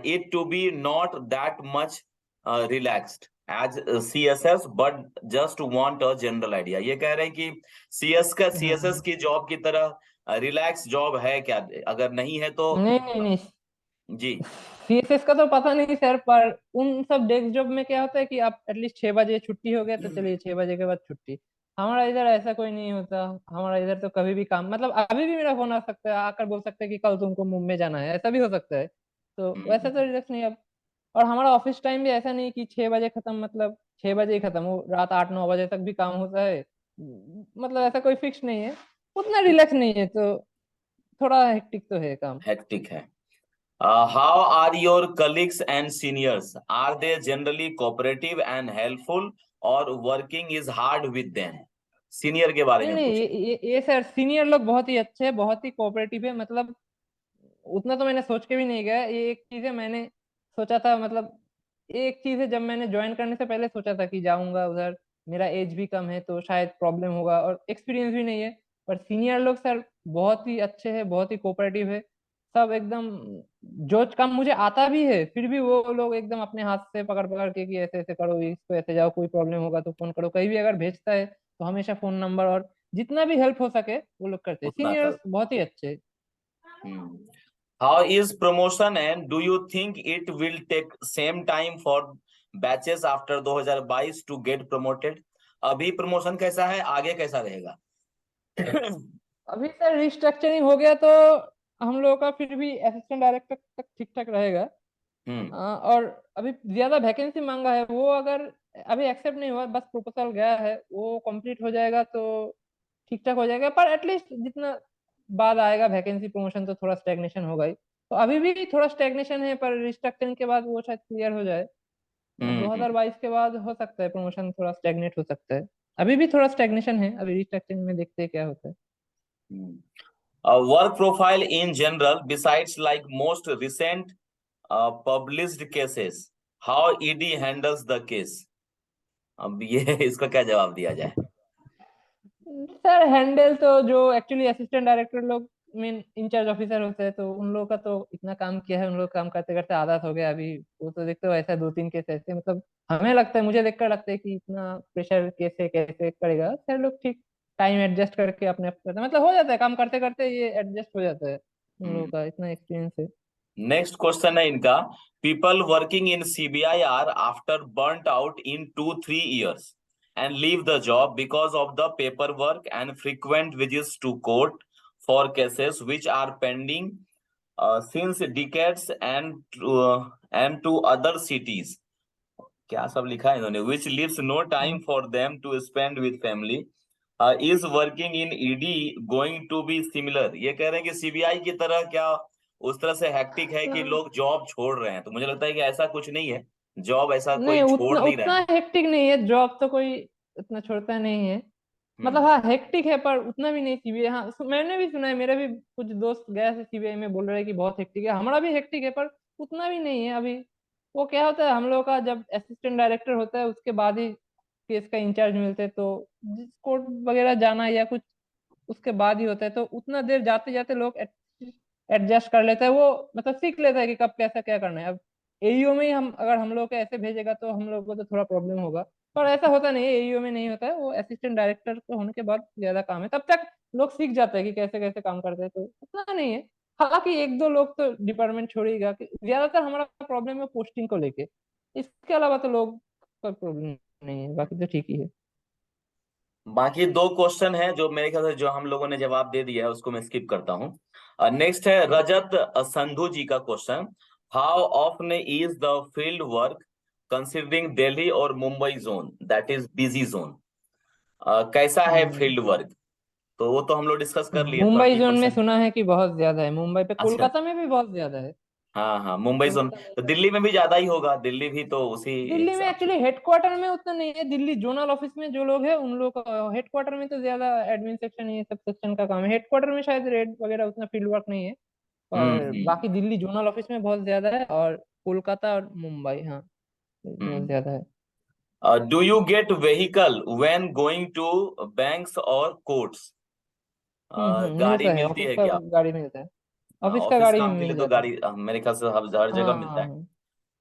[SPEAKER 1] it to be not that much relaxed as CSS, but just want a general idea. ये कह रहे हैं कि सीएसएस
[SPEAKER 2] हाँ।
[SPEAKER 1] की जॉब की तरह रिलैक्स जॉब है क्या? अगर नहीं है तो
[SPEAKER 2] नहीं नहीं नहीं,
[SPEAKER 1] जी।
[SPEAKER 2] सीएसएस का तो पता नहीं सर, पर उन सब डेस्क जॉब में क्या होता है कि आप एटलीस्ट 6 बजे छुट्टी हो गया तो चलिए 6 बजे के बाद छुट्टी। हमारा इधर ऐसा कोई नहीं होता, हमारा इधर तो कभी भी काम, मतलब अभी भी मेरा फोन आ सकता है, आकर बोल सकते हैं कि कल तुमको मुंबई जाना है, ऐसा भी हो सकता है। तो वैसा तो रिलैक्स नहीं अब। और हमारा ऑफिस टाइम भी ऐसा नहीं कि 6 बजे खत्म, मतलब 6 बजे ही खत्म हो, रात 8-9 बजे तक भी काम होता है, मतलब ऐसा कोई फिक्स नहीं है, उतना रिलैक्स नहीं है, तो थोड़ा हेक्टिक तो है काम।
[SPEAKER 1] हेक्टिक है। How are your colleagues and seniors? Are they generally cooperative and helpful, or working is hard with them? Senior के बारे
[SPEAKER 2] नहीं
[SPEAKER 1] में
[SPEAKER 2] नहीं,
[SPEAKER 1] पूछ
[SPEAKER 2] ये
[SPEAKER 1] रहे हैं।
[SPEAKER 2] ये सर सीनियर लोग बहुत ही अच्छे हैं, बहुत ही कोऑपरेटिव है, मतलब उतना तो मैंने सोच के भी नहीं गया। ये एक चीज है, मैंने सोचा था, मतलब एक चीज है, जब मैंने ज्वाइन करने से पहले सोचा था कि जाऊंगा उधर, मेरा एज भी कम है तो शायद प्रॉब्लम होगा और एक्सपीरियंस भी नहीं है, पर सीनियर लोग सर बहुत ही अच्छे हैं, बहुत ही कोऑपरेटिव है, सब एकदम। जो काम मुझे आता भी है फिर भी वो लोग एकदम अपने हाथ से पकड़ पकड़ के कि ऐसे ऐसे करो, इसको ऐसे जाओ, कोई प्रॉब्लम होगा तो फोन करो, कहीं भी अगर भेजता है तो हमेशा फोन नंबर, और जितना भी हेल्प हो सके वो लोग करते हैं,
[SPEAKER 1] उतना कर।
[SPEAKER 2] सीनियर्स बहुत ही अच्छे हैं।
[SPEAKER 1] How is promotion, and do you think it will take same time for batches after 2022 to get promoted? अभी प्रमोशन कैसा है, आगे कैसा रहेगा?
[SPEAKER 2] अभी सर रिस्ट्रक्चरिंग हो गया तो हम लोगों का फिर भी असिस्टेंट डायरेक्टर तक ठीक ठाक रहेगा।
[SPEAKER 1] हम्म,
[SPEAKER 2] और अभी ज्यादा वैकेंसी मांगा है, वो अगर अभी एक्सेप्ट नहीं हुआ, बस प्रपोजल गया है, वो कंप्लीट हो जाएगा तो ठीक ठाक हो जाएगा, पर एटलीस्ट जितना बाद आएगा वैकेंसी प्रमोशन तो थोड़ा स्टैग्नेशन होगा ही, तो अभी भी थोड़ा स्टैग्नेशन है, पर रिस्ट्रक्चरिंग के बाद वो शायद क्लियर हो जाए।
[SPEAKER 1] हम्म,
[SPEAKER 2] 2022 के बाद हो सकता है प्रमोशन थोड़ा स्टैग्नेट हो सकता है, अभी भी थोड़ा स्टैग्नेशन है, अभी रिस्ट्रक्चरिंग में देखते हैं क्या होता है।
[SPEAKER 1] हम्म। Work profile in general, besides like most recent published cases. How ED handles the case. अब ये इसका क्या जवाब दिया जाए।
[SPEAKER 2] सर हैंडल तो जो एक्चुअली असिस्टेंट डायरेक्टर लोग मेन इंचार्ज ऑफिसर होते हैं, तो उन लोगों का तो इतना काम किया है, उन लोग काम करते करते आदत हो गया अभी। वो तो देखते हो ऐसा दो तीन केस ऐसे, मतलब हमें लगता है, मुझे देखकर लगता है कि इतना प्रेशर कैसे कैसे करेगा सर लोग। ठीक टाइम एडजस्ट करके अपने आप करते हैं, मतलब हो जाता है काम करते करते, ये एडजस्ट हो जाता है, उन लोगों का इतना एक्सपीरियंस है।
[SPEAKER 1] नेक्स्ट क्वेश्चन है इनका। People working in CBI are after burnt out in 2-3 years and leave the job because of the paperwork and frequent visits to court for cases which are pending since decades and to other cities। क्या सब लिखा है इन्होंने। which leaves no time for them to spend with family। is working in ED going to be similar। ये कह रहे हैं कि सीबीआई की तरह क्या उस तरह से हैक्टिक है कि
[SPEAKER 2] उतना-
[SPEAKER 1] लोग जॉब छोड़ रहे हैं। तो मुझे लगता है कि ऐसा कुछ नहीं है, जॉब ऐसा
[SPEAKER 2] नहीं,
[SPEAKER 1] कोई छोड़
[SPEAKER 2] उतना
[SPEAKER 1] नहीं रहा
[SPEAKER 2] उतना
[SPEAKER 1] है।
[SPEAKER 2] हेक्टिक नहीं है, जॉब तो कोई उतना छोड़ता नहीं है। मतलब
[SPEAKER 1] हम्म
[SPEAKER 2] हाँ हेक्टिक है, पर उतना भी नहीं सीबीआई। हाँ मैंने भी सुना है, मेरे भी कुछ दोस्त गए थे सीबीआई में, बोल रहे हैं कि बहुत हेक्टिक है। हमारा भी हेक्टिक है, पर उतना भी नहीं है अभी। वो क्या होता है, हम लोग का जब असिस्टेंट डायरेक्टर होता है उसके बाद ही केस का इंचार्ज मिलते हैं, तो जिस कोर्ट वगैरह जाना या कुछ उसके बाद ही होता है, तो उतना देर जाते जाते लोग एडजस्ट कर लेते हैं। वो मतलब सीख लेता है कि कब कैसा क्या करना है। अब एईओ में ही हम, अगर हम लोग को ऐसे भेजेगा तो हम लोग को तो थोड़ा प्रॉब्लम होगा, पर ऐसा होता नहीं है, एईओ में नहीं होता है। वो असिस्टेंट डायरेक्टर को होने के बाद ज्यादा काम है, तब तक लोग सीख जाते हैं कि कैसे कैसे काम करते हैं, तो उतना नहीं है। हालांकि एक दो लोग तो डिपार्टमेंट छोड़ेगा, कि ज्यादातर हमारा प्रॉब्लम है पोस्टिंग को लेके। इसके अलावा तो लोग का प्रॉब्लम नहीं है, बाकी तो ठीक ही है।
[SPEAKER 1] बाकी दो क्वेश्चन है जो मेरे ख्याल से जो हम लोगों ने जवाब दे दिया है उसको मैं स्किप करता हूँ। नेक्स्ट है रजत संधू जी का question. How often is the field work considering Delhi और Mumbai zone that is busy zone. कैसा है
[SPEAKER 2] हम्म।
[SPEAKER 1] Field work. तो वो तो हम लोग डिस्कस कर लिए
[SPEAKER 2] मुंबई जोन में
[SPEAKER 1] 30%।
[SPEAKER 2] सुना है कि बहुत ज्यादा है, मुंबई पे,
[SPEAKER 1] अच्छा।
[SPEAKER 2] कोलकाता में भी बहुत ज्यादा है।
[SPEAKER 1] हाँ हाँ, मुंबई जोन।
[SPEAKER 2] कोलकाता में
[SPEAKER 1] तो
[SPEAKER 2] तो,
[SPEAKER 1] दिल्ली में भी ज्यादा ही होगा, दिल्ली भी तो उसी
[SPEAKER 2] दिल्ली में
[SPEAKER 1] हिसाब से।
[SPEAKER 2] एक्चुअली हेडक्वार्टर में उतना नहीं है। दिल्ली जोनल ऑफिस में जो लोग हैं उन लोग का, हेडक्वार्टर में तो ज्यादा एडमिन सेक्शन, ये सब सेक्शन का काम है। हेडक्वार्टर में शायद रेड वगैरह उतना फील्ड वर्क नहीं है, पर
[SPEAKER 1] हम्म
[SPEAKER 2] बाकी दिल्ली जोनल ऑफिस में बहुत ज्यादा है, और कोलकाता और मुंबई, हाँ बहुत
[SPEAKER 1] हम्म।
[SPEAKER 2] ज्यादा है।
[SPEAKER 1] Do you get vehicle when going to banks और कोर्ट्स। गाड़ी
[SPEAKER 2] मिलता है,
[SPEAKER 1] मिलती
[SPEAKER 2] ऑफिस
[SPEAKER 1] है
[SPEAKER 2] का
[SPEAKER 1] क्या।
[SPEAKER 2] गाड़ी मिलता है, ऑफिस का
[SPEAKER 1] ऑफिस
[SPEAKER 2] गाड़ी
[SPEAKER 1] काम के लिए
[SPEAKER 2] मिल
[SPEAKER 1] तो
[SPEAKER 2] जाता है।
[SPEAKER 1] गाड़ी मेरे ख्याल से हर जगह मिलता है।
[SPEAKER 2] हाँ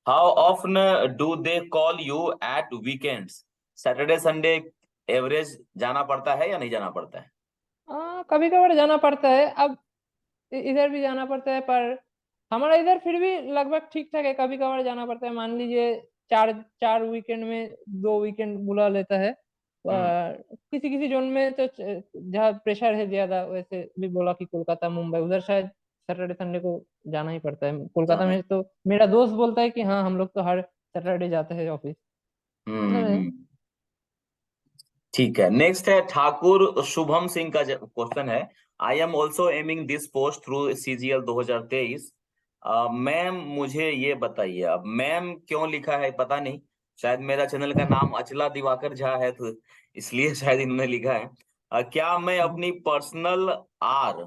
[SPEAKER 1] how often do they call you at weekends. Saturday Sunday average जाना पड़ता है या नहीं जाना पड़ता है।
[SPEAKER 2] हाँ, कभी कभार जाना पड़ता है। अब इधर भी जाना पड़ता है, पर हमारा इधर फिर भी लगभग ठीक ठाक है। कभी कभार जाना पड़ता है, मान लीजिए चार चार वीकेंड में 2 वीकेंड बुला लेता है।
[SPEAKER 1] हम्म
[SPEAKER 2] किसी किसी जोन में तो जहाँ प्रेशर है ज्यादा, वैसे भी बोला कि कोलकाता मुंबई उधर शायद सैटरडे संडे को जाना ही पड़ता है। कोलकाता
[SPEAKER 1] जाना।
[SPEAKER 2] में तो मेरा दोस्त बोलता है कि हाँ हम लोग तो हर सैटरडे जाते हैं ऑफिस, मतलब है।
[SPEAKER 1] हम्म। ठीक है, नेक्स्ट है ठाकुर शुभम सिंह का क्वेश्चन है। I am also aiming this post through CGL 2023। Ma'am मुझे ये बताइए। अब मैम क्यों लिखा है पता नहीं, शायद मेरा चैनल का नाम अचला दिवाकर झा है तो इसलिए शायद इन्होंने लिखा है। क्या मैं अपनी पर्सनल आर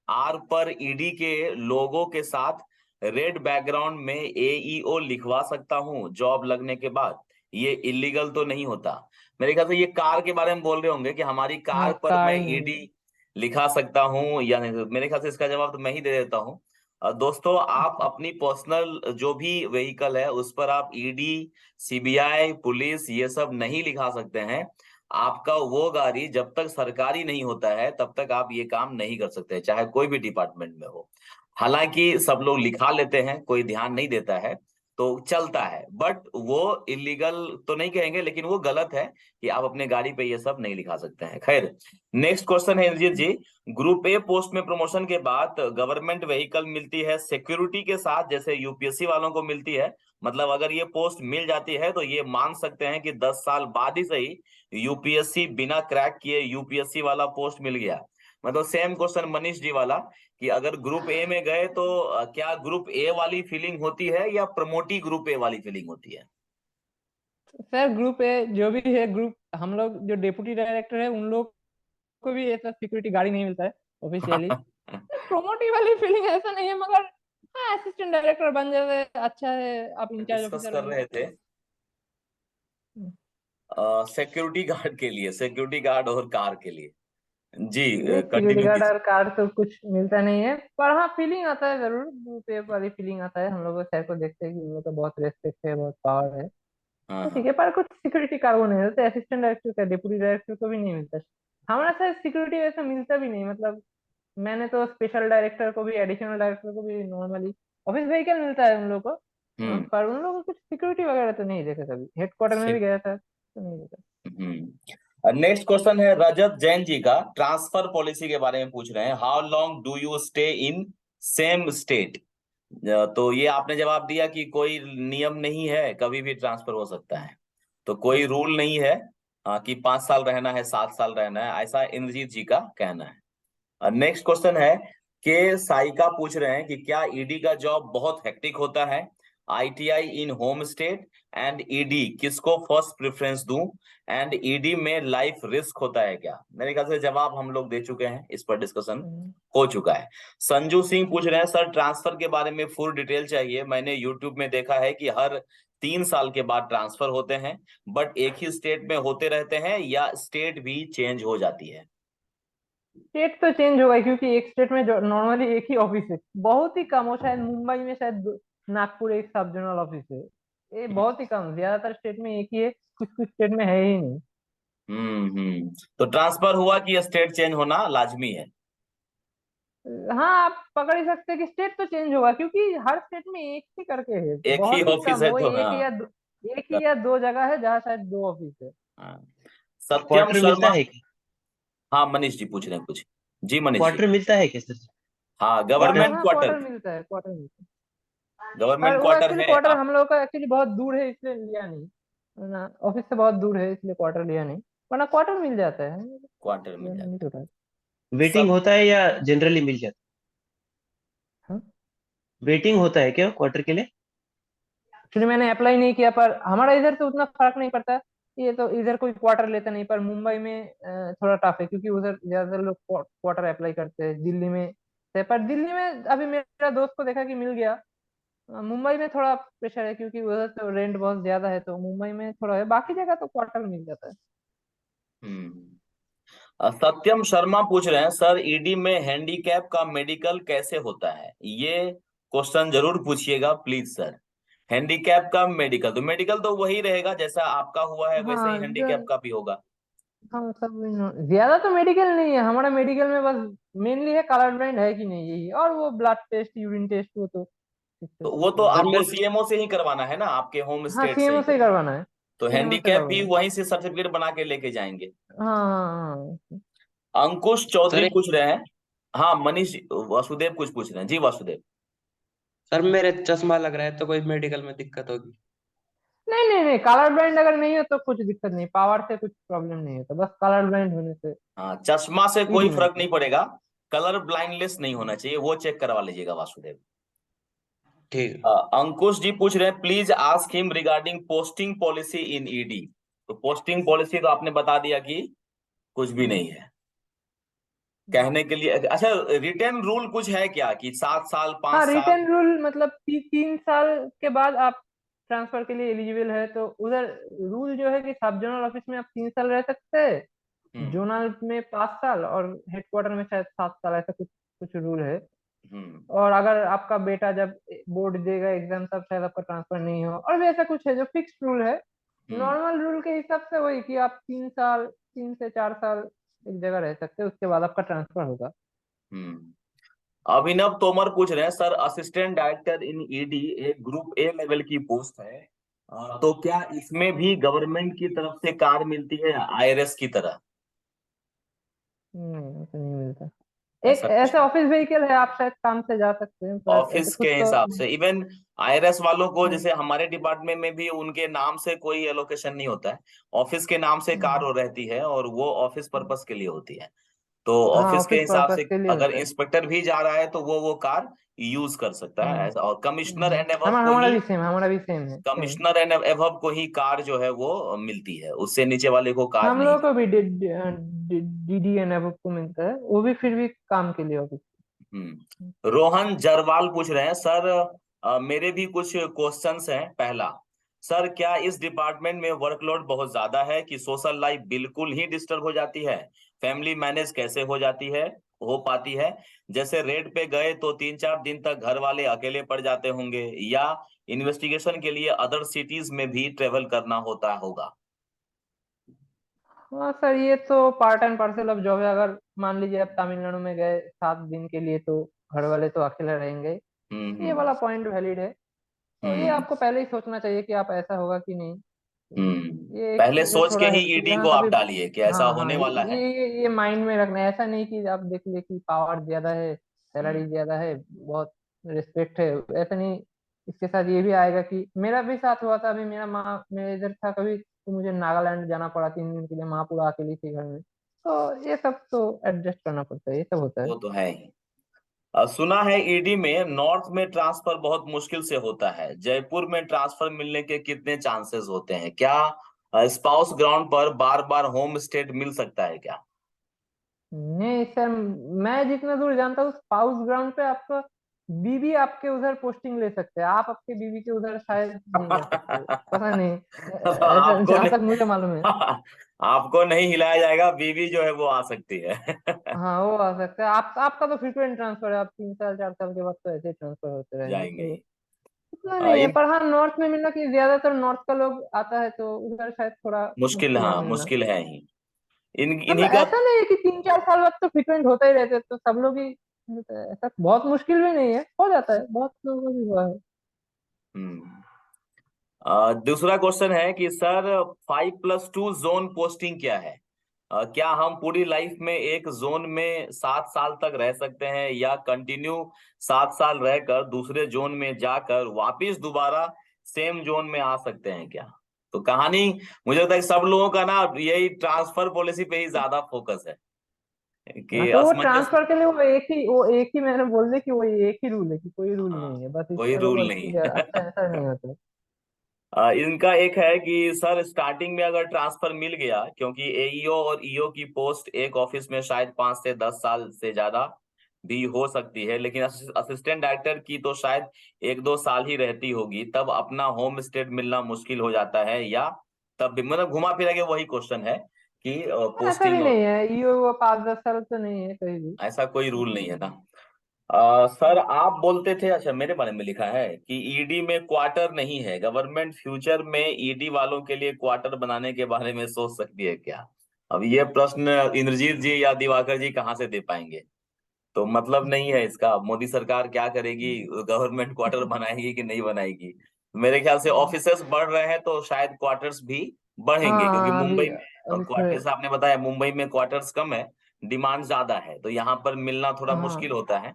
[SPEAKER 1] आर पर ईडी के लोगों के साथ रेड बैकग्राउंड में एईओ लिखवा सकता हूँ जॉब लगने के बाद। ये इलीगल तो नहीं होता। मेरे ख्याल से ये कार के बारे में बोल रहे होंगे कि हमारी
[SPEAKER 2] हाँ
[SPEAKER 1] कार पर मैं
[SPEAKER 2] कार
[SPEAKER 1] ईडी
[SPEAKER 2] में।
[SPEAKER 1] लिखा सकता हूं या नहीं। तो मेरे ख्याल से इसका जवाब तो मैं ही दे देता हूं। दोस्तों आप अपनी पर्सनल जो भी व्हीकल है उस पर आप ईडी सीबीआई पुलिस ये सब नहीं लिखा सकते हैं। आपका वो गाड़ी जब तक सरकारी नहीं होता है तब तक आप ये काम नहीं कर सकते, चाहे कोई भी डिपार्टमेंट में हो। हालांकि सब लोग लिखा लेते हैं, कोई ध्यान नहीं देता है तो चलता है, बट वो इलीगल तो नहीं कहेंगे लेकिन वो गलत है कि आप अपने गाड़ी पे ये सब नहीं लिखा सकते हैं। खैर, नेक्स्ट क्वेश्चन है इंद्रजीत जी। ग्रुप ए पोस्ट में प्रमोशन के बाद गवर्नमेंट व्हीकल मिलती है सिक्योरिटी के साथ जैसे यूपीएससी वालों को मिलती है। मतलब अगर ये पोस्ट मिल जाती है तो ये मान सकते हैं कि 10 साल बाद ही सही यूपीएससी बिना क्रैक किए यूपीएससी वाला पोस्ट मिल गया। मतलब सेम क्वेश्चन मनीष जी वाला कि अगर ग्रुप ए में गए तो क्या ग्रुप ए वाली फीलिंग होती है या प्रमोटी ग्रुप ए वाली फीलिंग होती है।
[SPEAKER 2] सर ग्रुप है जो भी है ग्रुप, हम लोग जो डेप्यूटी डायरेक्टर है उन लोग को भी ऐसा सिक्योरिटी गाड़ी नहीं मिलता है ऑफिशियली। प्रमोटिव वाली फीलिंग ऐसा नहीं है, मगर हाँ, असिस्टेंट डायरेक्टर बन जाए अच्छा है, आप इंचार्ज
[SPEAKER 1] डिस्कस
[SPEAKER 2] ऑफिसर
[SPEAKER 1] कर
[SPEAKER 2] बन
[SPEAKER 1] रहे
[SPEAKER 2] जाते
[SPEAKER 1] थे
[SPEAKER 2] हैं। हम्म।
[SPEAKER 1] सिक्योरिटी गार्ड के लिए, सिक्योरिटी गार्ड और कार के लिए। जी
[SPEAKER 2] नहीं, सिक्योरिटी
[SPEAKER 1] कंटिन्यू
[SPEAKER 2] गार्ड
[SPEAKER 1] कीजिए।
[SPEAKER 2] और कार तो कुछ मिलता नहीं है, पर हाँ फीलिंग आता है जरूर, ब्लू पे वाली फीलिंग आता है, हम लोग सर को देखते हैं कि उन लोग का बहुत रेस्पेक्ट है, बहुत पावर है।
[SPEAKER 1] हाँ
[SPEAKER 2] तो ठीक
[SPEAKER 1] हाँ।
[SPEAKER 2] है, पर कुछ सिक्योरिटी कार्गो नहीं मिलता, असिस्टेंट डायरेक्टर का, डिप्टी डायरेक्टर को भी नहीं मिलता। हमारा शायद सिक्योरिटी वैसा मिलता भी नहीं, मतलब मैंने तो स्पेशल डायरेक्टर को भी, एडिशनल डायरेक्टर को भी नॉर्मली ऑफिस व्हीकल मिलता है उन लोग को।
[SPEAKER 1] हम्म।
[SPEAKER 2] पर उन लोगों को कुछ सिक्योरिटी वगैरह तो नहीं देखा कभी, हेडक्वार्टर में भी गया था तो नहीं देखा।
[SPEAKER 1] नेक्स्ट क्वेश्चन है रजत जैन जी का, ट्रांसफर पॉलिसी के बारे में पूछ रहे हैं। How long do you stay in same state? तो ये आपने जवाब दिया कि कोई नियम नहीं है, कभी भी ट्रांसफर हो सकता है, तो कोई रूल नहीं है कि 5 साल रहना है, 7 साल रहना है, ऐसा इंद्रजीत जी का कहना है। नेक्स्ट क्वेश्चन है कि साइका पूछ रहे हैं कि क्या ईडी का जॉब बहुत हेक्टिक होता है? ITI in home state and ED किसको फर्स्ट प्रेफरेंस दूं? एंड ईडी में लाइफ रिस्क होता है क्या? मेरे ख्याल से जवाब हम लोग दे चुके हैं, इस पर डिस्कशन
[SPEAKER 2] हम्म।
[SPEAKER 1] हो चुका है। संजू सिंह पूछ रहे हैं सर ट्रांसफर के बारे में फुल डिटेल चाहिए। मैंने यूट्यूब में देखा है कि हर 3 साल के बाद ट्रांसफर होते हैं, बट एक ही स्टेट में होते रहते हैं या स्टेट भी चेंज हो जाती है?
[SPEAKER 2] स्टेट तो चेंज होगा, क्योंकि एक स्टेट में नॉर्मली एक ही ऑफिस है, बहुत ही कम हो, शायद मुंबई में शायद नागपुर एक सब जोनल ऑफिस है, ये बहुत ही कम, ज्यादातर स्टेट में एक ही है, कुछ कुछ स्टेट में है ही नहीं।
[SPEAKER 1] तो ट्रांसफर हुआ कि स्टेट चेंज होना लाजमी है?
[SPEAKER 2] हाँ, आप पकड़ ही सकते हैं कि स्टेट तो चेंज होगा, क्योंकि हर स्टेट में एक ही करके है,
[SPEAKER 1] एक ही
[SPEAKER 2] बहुत ही
[SPEAKER 1] ऑफिस
[SPEAKER 2] कम,
[SPEAKER 1] है
[SPEAKER 2] वो
[SPEAKER 1] तो हाँ।
[SPEAKER 2] एक ही या दो जगह है जहाँ शायद दो ऑफिस है।
[SPEAKER 1] हाँ। सत्यम
[SPEAKER 4] क्वार्टर मिलता
[SPEAKER 1] शर्मा।
[SPEAKER 4] है क्या?
[SPEAKER 1] हाँ मनीष जी पूछ रहे हैं कुछ। जी मनीष जी।
[SPEAKER 4] क्वार्टर मिलता है क्या सर?
[SPEAKER 1] हाँ
[SPEAKER 2] क्वार्टर,
[SPEAKER 1] गवर्नमेंट
[SPEAKER 2] हाँ
[SPEAKER 1] क्वार्टर।
[SPEAKER 2] क्वार्टर मिलता है, क्वार्टर मिलता है। पर
[SPEAKER 1] गवर्नमेंट
[SPEAKER 2] वो
[SPEAKER 1] क्वार्टर
[SPEAKER 2] एक्चुअली
[SPEAKER 1] है
[SPEAKER 2] क्वार्टर
[SPEAKER 1] आप?
[SPEAKER 2] हम लोग का एक्चुअली बहुत दूर है, इसलिए लिया नहीं, वरना ऑफिस से बहुत दूर है इसलिए क्वार्टर लिया नहीं, वरना क्वार्टर मिल जाता है,
[SPEAKER 1] क्वार्टर मिल
[SPEAKER 2] लेना नहीं
[SPEAKER 1] जाता
[SPEAKER 2] होता है।
[SPEAKER 1] है।
[SPEAKER 4] वेटिंग होता है या जनरली मिल जाता
[SPEAKER 2] हाँ,
[SPEAKER 4] है? वेटिंग होता है क्या क्वार्टर के लिए?
[SPEAKER 2] एक्चुअली मैंने अप्लाई नहीं किया, पर हमारा इधर तो उतना फर्क नहीं पड़ता, ये तो इधर कोई क्वार्टर लेता नहीं, पर मुंबई में थोड़ा टफ है, क्योंकि उधर ज्यादातर लोग क्वार्टर अप्लाई करते हैं, दिल्ली में पर दिल्ली में अभी मेरा दोस्त को देखा कि मिल गया। मुंबई में थोड़ा प्रेशर है, क्योंकि उधर तो रेंट बहुत ज्यादा है, तो मुंबई में थोड़ा है, बाकी जगह तो क्वार्टर मिल जाता है।
[SPEAKER 1] सत्यम शर्मा पूछ रहे हैं सर ईडी में हैंडीकैप का मेडिकल कैसे होता है? ये क्वेश्चन जरूर पूछिएगा प्लीज सर। हैंडीकैप का मेडिकल, तो मेडिकल तो वही रहेगा जैसा आपका हुआ है, वैसे ही
[SPEAKER 2] हाँ,
[SPEAKER 1] हैंडीकैप का भी होगा।
[SPEAKER 2] हम सब ज्यादा तो मेडिकल नहीं है हमारा, मेडिकल में बस मेनली है कलर ब्लाइंड है कि नहीं, यही, और वो ब्लड टेस्ट, यूरिन टेस्ट, वो तो
[SPEAKER 1] तो वो तो
[SPEAKER 4] सर
[SPEAKER 1] आपको
[SPEAKER 4] मेरे
[SPEAKER 1] सीएमओ से ही करवाना है ना, आपके होम
[SPEAKER 2] हाँ,
[SPEAKER 1] स्टेट से
[SPEAKER 2] सीएमओ
[SPEAKER 1] ही
[SPEAKER 2] से ही
[SPEAKER 1] करवाना।
[SPEAKER 2] करवाना है,
[SPEAKER 1] तो
[SPEAKER 2] सीएमओ से
[SPEAKER 1] हैंडीकैप भी
[SPEAKER 2] करवाना है।
[SPEAKER 1] वहीं से सर्टिफिकेट बना के लेके जाएंगे।
[SPEAKER 2] हाँ हाँ हाँ।
[SPEAKER 1] अंकुश
[SPEAKER 3] सर
[SPEAKER 1] चौधरी पूछ रहे हैं। हाँ मनीष, वासुदेव कुछ पूछ रहे हैं। जी वासुदेव।
[SPEAKER 3] सर मेरे चश्मा लग रहा है तो कोई मेडिकल में दिक्कत होगी?
[SPEAKER 2] नहीं नहीं नहीं, कलर ब्लाइंड अगर नहीं हो तो कुछ दिक्कत नहीं, पावर से कुछ प्रॉब्लम नहीं है, तो बस कलर ब्लाइंड होने से
[SPEAKER 1] हाँ चश्मा से कोई
[SPEAKER 2] ईडी में
[SPEAKER 1] फर्क
[SPEAKER 2] होता है।
[SPEAKER 1] नहीं पड़ेगा, कलर ब्लाइंडनेस नहीं होना चाहिए, वो चेक करवा लीजिएगा वासुदेव।
[SPEAKER 3] ठीक है।
[SPEAKER 1] अंकुश जी पूछ रहे हैं please ask him regarding posting policy in ED. तो पोस्टिंग पॉलिसी तो आपने बता दिया कि कुछ भी नहीं है कहने के लिए। अच्छा रिटर्न रूल कुछ है क्या कि 7 साल, पांच
[SPEAKER 2] हाँ,
[SPEAKER 1] साल
[SPEAKER 2] रिटर्न रूल मतलब 3 साल के बाद आप ट्रांसफर के लिए एलिजिबल है, तो उधर रूल जो है कि सब जोनल ऑफिस में आप 3 साल रह सकते हैं,
[SPEAKER 1] हम्म
[SPEAKER 2] जोनल में 5 साल, और हेडक्वार्टर में शायद 7 साल, ऐसा कुछ कुछ रूल है।
[SPEAKER 1] हम्म
[SPEAKER 2] और अगर आपका बेटा जब बोर्ड देगा एग्जाम, तब शायद आपका ट्रांसफर नहीं हो, और भी ऐसा कुछ है जो फिक्स रूल है।
[SPEAKER 1] हम्म
[SPEAKER 2] नॉर्मल रूल के हिसाब से वही कि आप 3 साल, 3 से 4 साल एक जगह रह सकते हैं, उसके बाद आपका ट्रांसफर होगा।
[SPEAKER 1] हम्म। अभिनव तोमर पूछ रहे हैं sir assistant director in ED एक ग्रुप ए लेवल की पोस्ट है, तो क्या इसमें भी गवर्नमेंट की तरफ से कार मिलती है आईआरएस की तरह?
[SPEAKER 2] नहीं, ऐसा नहीं मिलता, एक
[SPEAKER 1] ऐसा कुछ
[SPEAKER 2] ऐसे ऑफिस व्हीकल है, आप शायद काम से जा सकते हैं, पर ऐसे
[SPEAKER 1] ऑफिस के
[SPEAKER 2] खुद तो।
[SPEAKER 1] हिसाब से इवन आईआरएस वालों को,
[SPEAKER 2] हम्म,
[SPEAKER 1] जैसे हमारे डिपार्टमेंट में भी उनके नाम से कोई एलोकेशन नहीं होता है, ऑफिस के नाम से कार
[SPEAKER 2] हम्म,
[SPEAKER 1] रहती है और वो ऑफिस पर्पस के लिए होती है। तो
[SPEAKER 2] हाँ,
[SPEAKER 1] ऑफिस के
[SPEAKER 2] ऑफिस
[SPEAKER 1] हिसाब
[SPEAKER 2] पर्पस
[SPEAKER 1] से
[SPEAKER 2] के लिए
[SPEAKER 1] अगर
[SPEAKER 2] होता है।
[SPEAKER 1] इंस्पेक्टर भी जा रहा है तो वो कार यूज कर सकता है
[SPEAKER 2] हम्म,
[SPEAKER 1] ऐसा, और कमिश्नर एंड एबव
[SPEAKER 2] हमारा
[SPEAKER 1] को
[SPEAKER 2] हमारा
[SPEAKER 1] ही,
[SPEAKER 2] भी सेम, हमारा भी सेम है, सेम।
[SPEAKER 1] कमिश्नर एंड एबव को ही कार जो है वो मिलती है, उससे नीचे वाले को कार
[SPEAKER 2] हम
[SPEAKER 1] नहीं।
[SPEAKER 2] लोगों को भी DDN अब को मिलता है, वो भी फिर भी काम के लिए ऑफिस।
[SPEAKER 1] रोहन जरवाल पूछ रहे हैं, सर मेरे भी कुछ क्वेश्चंस हैं। पहला, सर क्या इस डिपार्टमेंट में वर्कलोड बहुत ज्यादा है कि सोशल लाइफ बिल्कुल ही डिस्टर्ब हो जाती है? फैमिली मैनेज कैसे हो पाती है? जैसे रेड पे गए तो 3-4 दिन तक घर वाले अकेले पड़ जाते होंगे, या इन्वेस्टिगेशन के लिए अदर सिटीज में भी ट्रेवल करना होगा?
[SPEAKER 2] हाँ सर, ये तो part and parcel of job है। अगर मान लीजिए आप तमिलनाडु में गए 7 दिन के लिए, तो घर वाले तो अकेले रहेंगे। ये
[SPEAKER 1] हम्म
[SPEAKER 2] वाला पॉइंट वैलिड है। तो ये
[SPEAKER 1] हम्म
[SPEAKER 2] आपको पहले ही सोचना चाहिए कि आप ऐसा होगा कि नहीं। ये एक
[SPEAKER 1] पहले
[SPEAKER 2] चीज है
[SPEAKER 1] सोच के
[SPEAKER 2] थोड़ा
[SPEAKER 1] ही
[SPEAKER 2] है कि
[SPEAKER 1] ईडी
[SPEAKER 2] हाँ
[SPEAKER 1] को आप
[SPEAKER 2] अभी।
[SPEAKER 1] डालिए कि ऐसा
[SPEAKER 2] हाँ हाँ,
[SPEAKER 1] होने वाला है।
[SPEAKER 2] ये माइंड में रखना है। ऐसा नहीं कि आप देख लिए कि पावर ज्यादा है,
[SPEAKER 1] हम्म
[SPEAKER 2] सैलरी ज्यादा है, बहुत रिस्पेक्ट है, ऐसा नहीं। इसके साथ ये भी आएगा कि मेरा भी साथ हुआ था। अभी मेरा माँ मेरे इधर था कभी, तो मुझे नागालैंड जाना पड़ा 3 दिन के लिए। माँ पूरा अकेली थी घर में। तो ये सब तो एडजस्ट करना पड़ता है, ये सब होता है।
[SPEAKER 1] वो तो है ही। सुना है ईडी में नॉर्थ में ट्रांसफर बहुत मुश्किल से होता है। जयपुर में ट्रांसफर मिलने के कितने चांसेस होते हैं? क्या स्पाउस ग्राउंड पर बार बार होम स्टेट मिल सकता है क्या?
[SPEAKER 2] नहीं सर, मैं जितना दूर जानता हूँ स्पाउस ग्राउंड पे आपका बीवी आपके उधर पोस्टिंग ले सकते हैं। आप आपके बीवी के उधर शायद नहीं जा सकते, पता नहीं। ऐसा
[SPEAKER 1] आपको
[SPEAKER 2] जहाँ तक
[SPEAKER 1] नहीं
[SPEAKER 2] मुझे मालूम है।
[SPEAKER 1] आपको नहीं हिलाया जाएगा, बीवी जो है वो आ सकती है।
[SPEAKER 2] हाँ, वो आ सकता है। आपका तो फ्रीक्वेंट ट्रांसफर है। आप 3 साल 4 साल के बाद तो ऐसे ही ट्रांसफर होते रहेंगे,
[SPEAKER 1] जाएंगे
[SPEAKER 2] तो
[SPEAKER 1] ही।
[SPEAKER 2] उतना नहीं है।
[SPEAKER 1] इन
[SPEAKER 2] पर हाँ, नॉर्थ में मिलना कि ज्यादातर नॉर्थ का लोग आता है, तो उधर शायद थोड़ा
[SPEAKER 1] मुश्किल,
[SPEAKER 2] मुश्किल है
[SPEAKER 1] हाँ
[SPEAKER 2] मिलना।
[SPEAKER 1] मुश्किल है ही।
[SPEAKER 2] मतलब
[SPEAKER 1] इन्हीं का।
[SPEAKER 2] ऐसा नहीं है कि 3 4 साल बाद तो फ्रिक्वेंट होता ही रहता है, तो सब लोग ही मिलते हैं। ऐसा बहुत मुश्किल भी नहीं है, हो जाता है, बहुत लोगों को भी हुआ है।
[SPEAKER 1] हम्म दूसरा क्वेश्चन है कि सर 5+2 जोन पोस्टिंग क्या है? क्या हम पूरी लाइफ में एक जोन में 7 साल तक रह सकते हैं, या कंटिन्यू 7 साल रहकर दूसरे जोन में जाकर वापिस दोबारा सेम जोन में आ सकते हैं क्या? तो कहानी, मुझे लगता है कि सब लोगों का ना यही ट्रांसफर पॉलिसी पे ही ज्यादा फोकस है
[SPEAKER 2] हाँ,
[SPEAKER 1] कि
[SPEAKER 2] तो वो
[SPEAKER 1] असमंजस।
[SPEAKER 2] ट्रांसफर के लिए वो एक ही मैंने बोल दिया कि वो एक ही रूल है, कि कोई रूल
[SPEAKER 1] हाँ,
[SPEAKER 2] नहीं है बस
[SPEAKER 1] कोई
[SPEAKER 2] इसके
[SPEAKER 1] रूल
[SPEAKER 2] ऊपर।
[SPEAKER 1] नहीं है।
[SPEAKER 2] अच्छा, ऐसा नहीं होता।
[SPEAKER 1] इनका एक है कि सर स्टार्टिंग में अगर ट्रांसफर मिल गया, क्योंकि एईओ और ईओ की पोस्ट एक ऑफिस में शायद 5 से 10 साल से ज्यादा भी हो सकती है, लेकिन असिस्टेंट डायरेक्टर की तो शायद 1-2 साल ही रहती होगी, तब अपना होम स्टेट मिलना मुश्किल हो जाता है, या तब भी मतलब घुमा फिरा के वही क्वेश्चन है कि
[SPEAKER 2] ऐसा भी
[SPEAKER 1] पोस्टिंग,
[SPEAKER 2] नहीं है, ये वो 5 10 साल तो नहीं है कहीं भी।
[SPEAKER 1] ऐसा कोई रूल नहीं है ना। सर आप बोलते थे, अच्छा मेरे बारे में लिखा है कि ईडी में क्वार्टर नहीं है, गवर्नमेंट फ्यूचर में ईडी वालों के लिए क्वार्टर बनाने के बारे में सोच सकती है क्या? अब ये प्रश्न इंद्रजीत जी या दिवाकर जी कहाँ से दे पाएंगे? तो मतलब नहीं है इसका, मोदी सरकार क्या करेगी, गवर्नमेंट क्वार्टर बनाएगी कि नहीं बनाएगी? मेरे ख्याल से ऑफिसर्स बढ़ रहे हैं तो शायद क्वार्टर्स भी बढ़ेंगे, क्योंकि
[SPEAKER 2] हाँ, अभी
[SPEAKER 1] मुंबई में
[SPEAKER 2] अभी थोड़े।
[SPEAKER 1] क्वार्टर्स, आपने बताया मुंबई में क्वार्टर्स कम है, डिमांड ज्यादा है, तो यहाँ पर मिलना थोड़ा मुश्किल
[SPEAKER 2] हाँ,
[SPEAKER 1] होता है।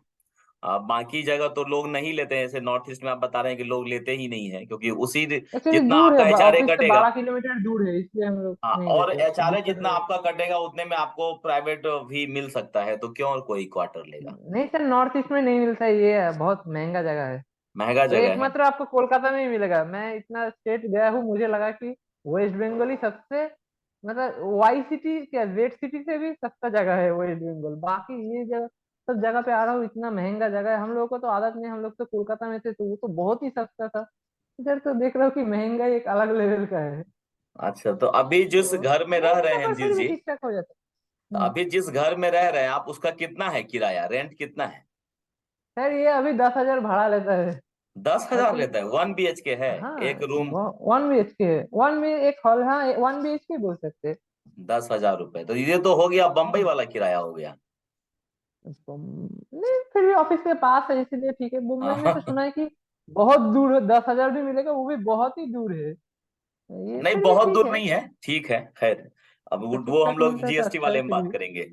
[SPEAKER 1] बाकी जगह तो लोग नहीं लेते हैं, जैसे नॉर्थ ईस्ट में आप बता रहे हैं कि लोग लेते ही नहीं है, क्योंकि उसी
[SPEAKER 2] एक्चुअली
[SPEAKER 1] जितना
[SPEAKER 2] दूर है,
[SPEAKER 1] आपका एचआरए
[SPEAKER 2] ऑफिस से
[SPEAKER 1] कटेगा।
[SPEAKER 2] 12 किलोमीटर दूर है, इसलिए हम लोग
[SPEAKER 1] हाँ,
[SPEAKER 2] नहीं
[SPEAKER 1] और
[SPEAKER 2] लेते,
[SPEAKER 1] एचआरए
[SPEAKER 2] दिक्कत
[SPEAKER 1] जितना
[SPEAKER 2] है।
[SPEAKER 1] आपका कटेगा उतने में आपको प्राइवेट भी मिल सकता है, तो क्यों कोई क्वार्टर लेगा?
[SPEAKER 2] नहीं सर, नॉर्थ ईस्ट में नहीं मिलता है, ये है बहुत महंगा जगह है।
[SPEAKER 1] महंगा
[SPEAKER 2] वो
[SPEAKER 1] जगह है।
[SPEAKER 2] एकमात्र आपको कोलकाता में ही मिलेगा। मैं इतना स्टेट गया हूँ, मुझे लगा कि वेस्ट बंगाल ही सबसे, मतलब वाई सिटी क्या रेड सिटी से भी सस्ता जगह है वेस्ट बंगाल। बाकी ये जगह, सब जगह पे आ रहा हूँ, इतना महंगा जगह है। हम लोगों को तो आदत नहीं, हम लोग तो कोलकाता में थे तो वो तो बहुत ही सस्ता था। इधर तो देख रहा हूँ कि महंगाई एक अलग लेवल का है।
[SPEAKER 1] अच्छा, तो अभी जिस
[SPEAKER 2] तो
[SPEAKER 1] घर में रह
[SPEAKER 2] महंगा
[SPEAKER 1] रहे
[SPEAKER 2] था,
[SPEAKER 1] हैं
[SPEAKER 2] पर
[SPEAKER 1] जीत
[SPEAKER 2] फिर भी
[SPEAKER 1] जी,
[SPEAKER 2] ठीक ठाक हो जाता
[SPEAKER 1] तो
[SPEAKER 2] है।
[SPEAKER 1] अभी जिस घर में रह रहे हैं आप, उसका कितना है किराया, रेंट कितना है?
[SPEAKER 2] सर ये अभी 10,000 भाड़ा लेता है।
[SPEAKER 1] 10,000
[SPEAKER 2] बाकी
[SPEAKER 1] लेता है? 1 BHK है?
[SPEAKER 2] हाँ,
[SPEAKER 1] एक रूम?
[SPEAKER 2] 1 BHK है। वन बी एक हॉल, हाँ 1 BHK बोल सकते हैं।
[SPEAKER 1] 10,000 रुपए, तो ये तो हो गया बम्बई
[SPEAKER 2] हाँ,
[SPEAKER 1] वाला किराया हो गया।
[SPEAKER 2] नहीं फिर भी ऑफिस के पास है इसीलिए ठीक है। मुंबई में तो सुना है कि बहुत दूर है, 10,000 भी मिलेगा, वो भी बहुत ही दूर है। ये
[SPEAKER 1] नहीं
[SPEAKER 2] फिर भी
[SPEAKER 1] बहुत
[SPEAKER 2] ठीक
[SPEAKER 1] दूर
[SPEAKER 2] है।
[SPEAKER 1] नहीं है, ठीक है, खैर। अब
[SPEAKER 2] अच्छा, ठीक
[SPEAKER 1] वो हम
[SPEAKER 2] ठाक
[SPEAKER 1] लोग
[SPEAKER 2] मिलता है तो
[SPEAKER 1] जीएसटी
[SPEAKER 2] अच्छा है
[SPEAKER 1] वाले में
[SPEAKER 2] फिर
[SPEAKER 1] बात
[SPEAKER 2] भी।
[SPEAKER 1] करेंगे।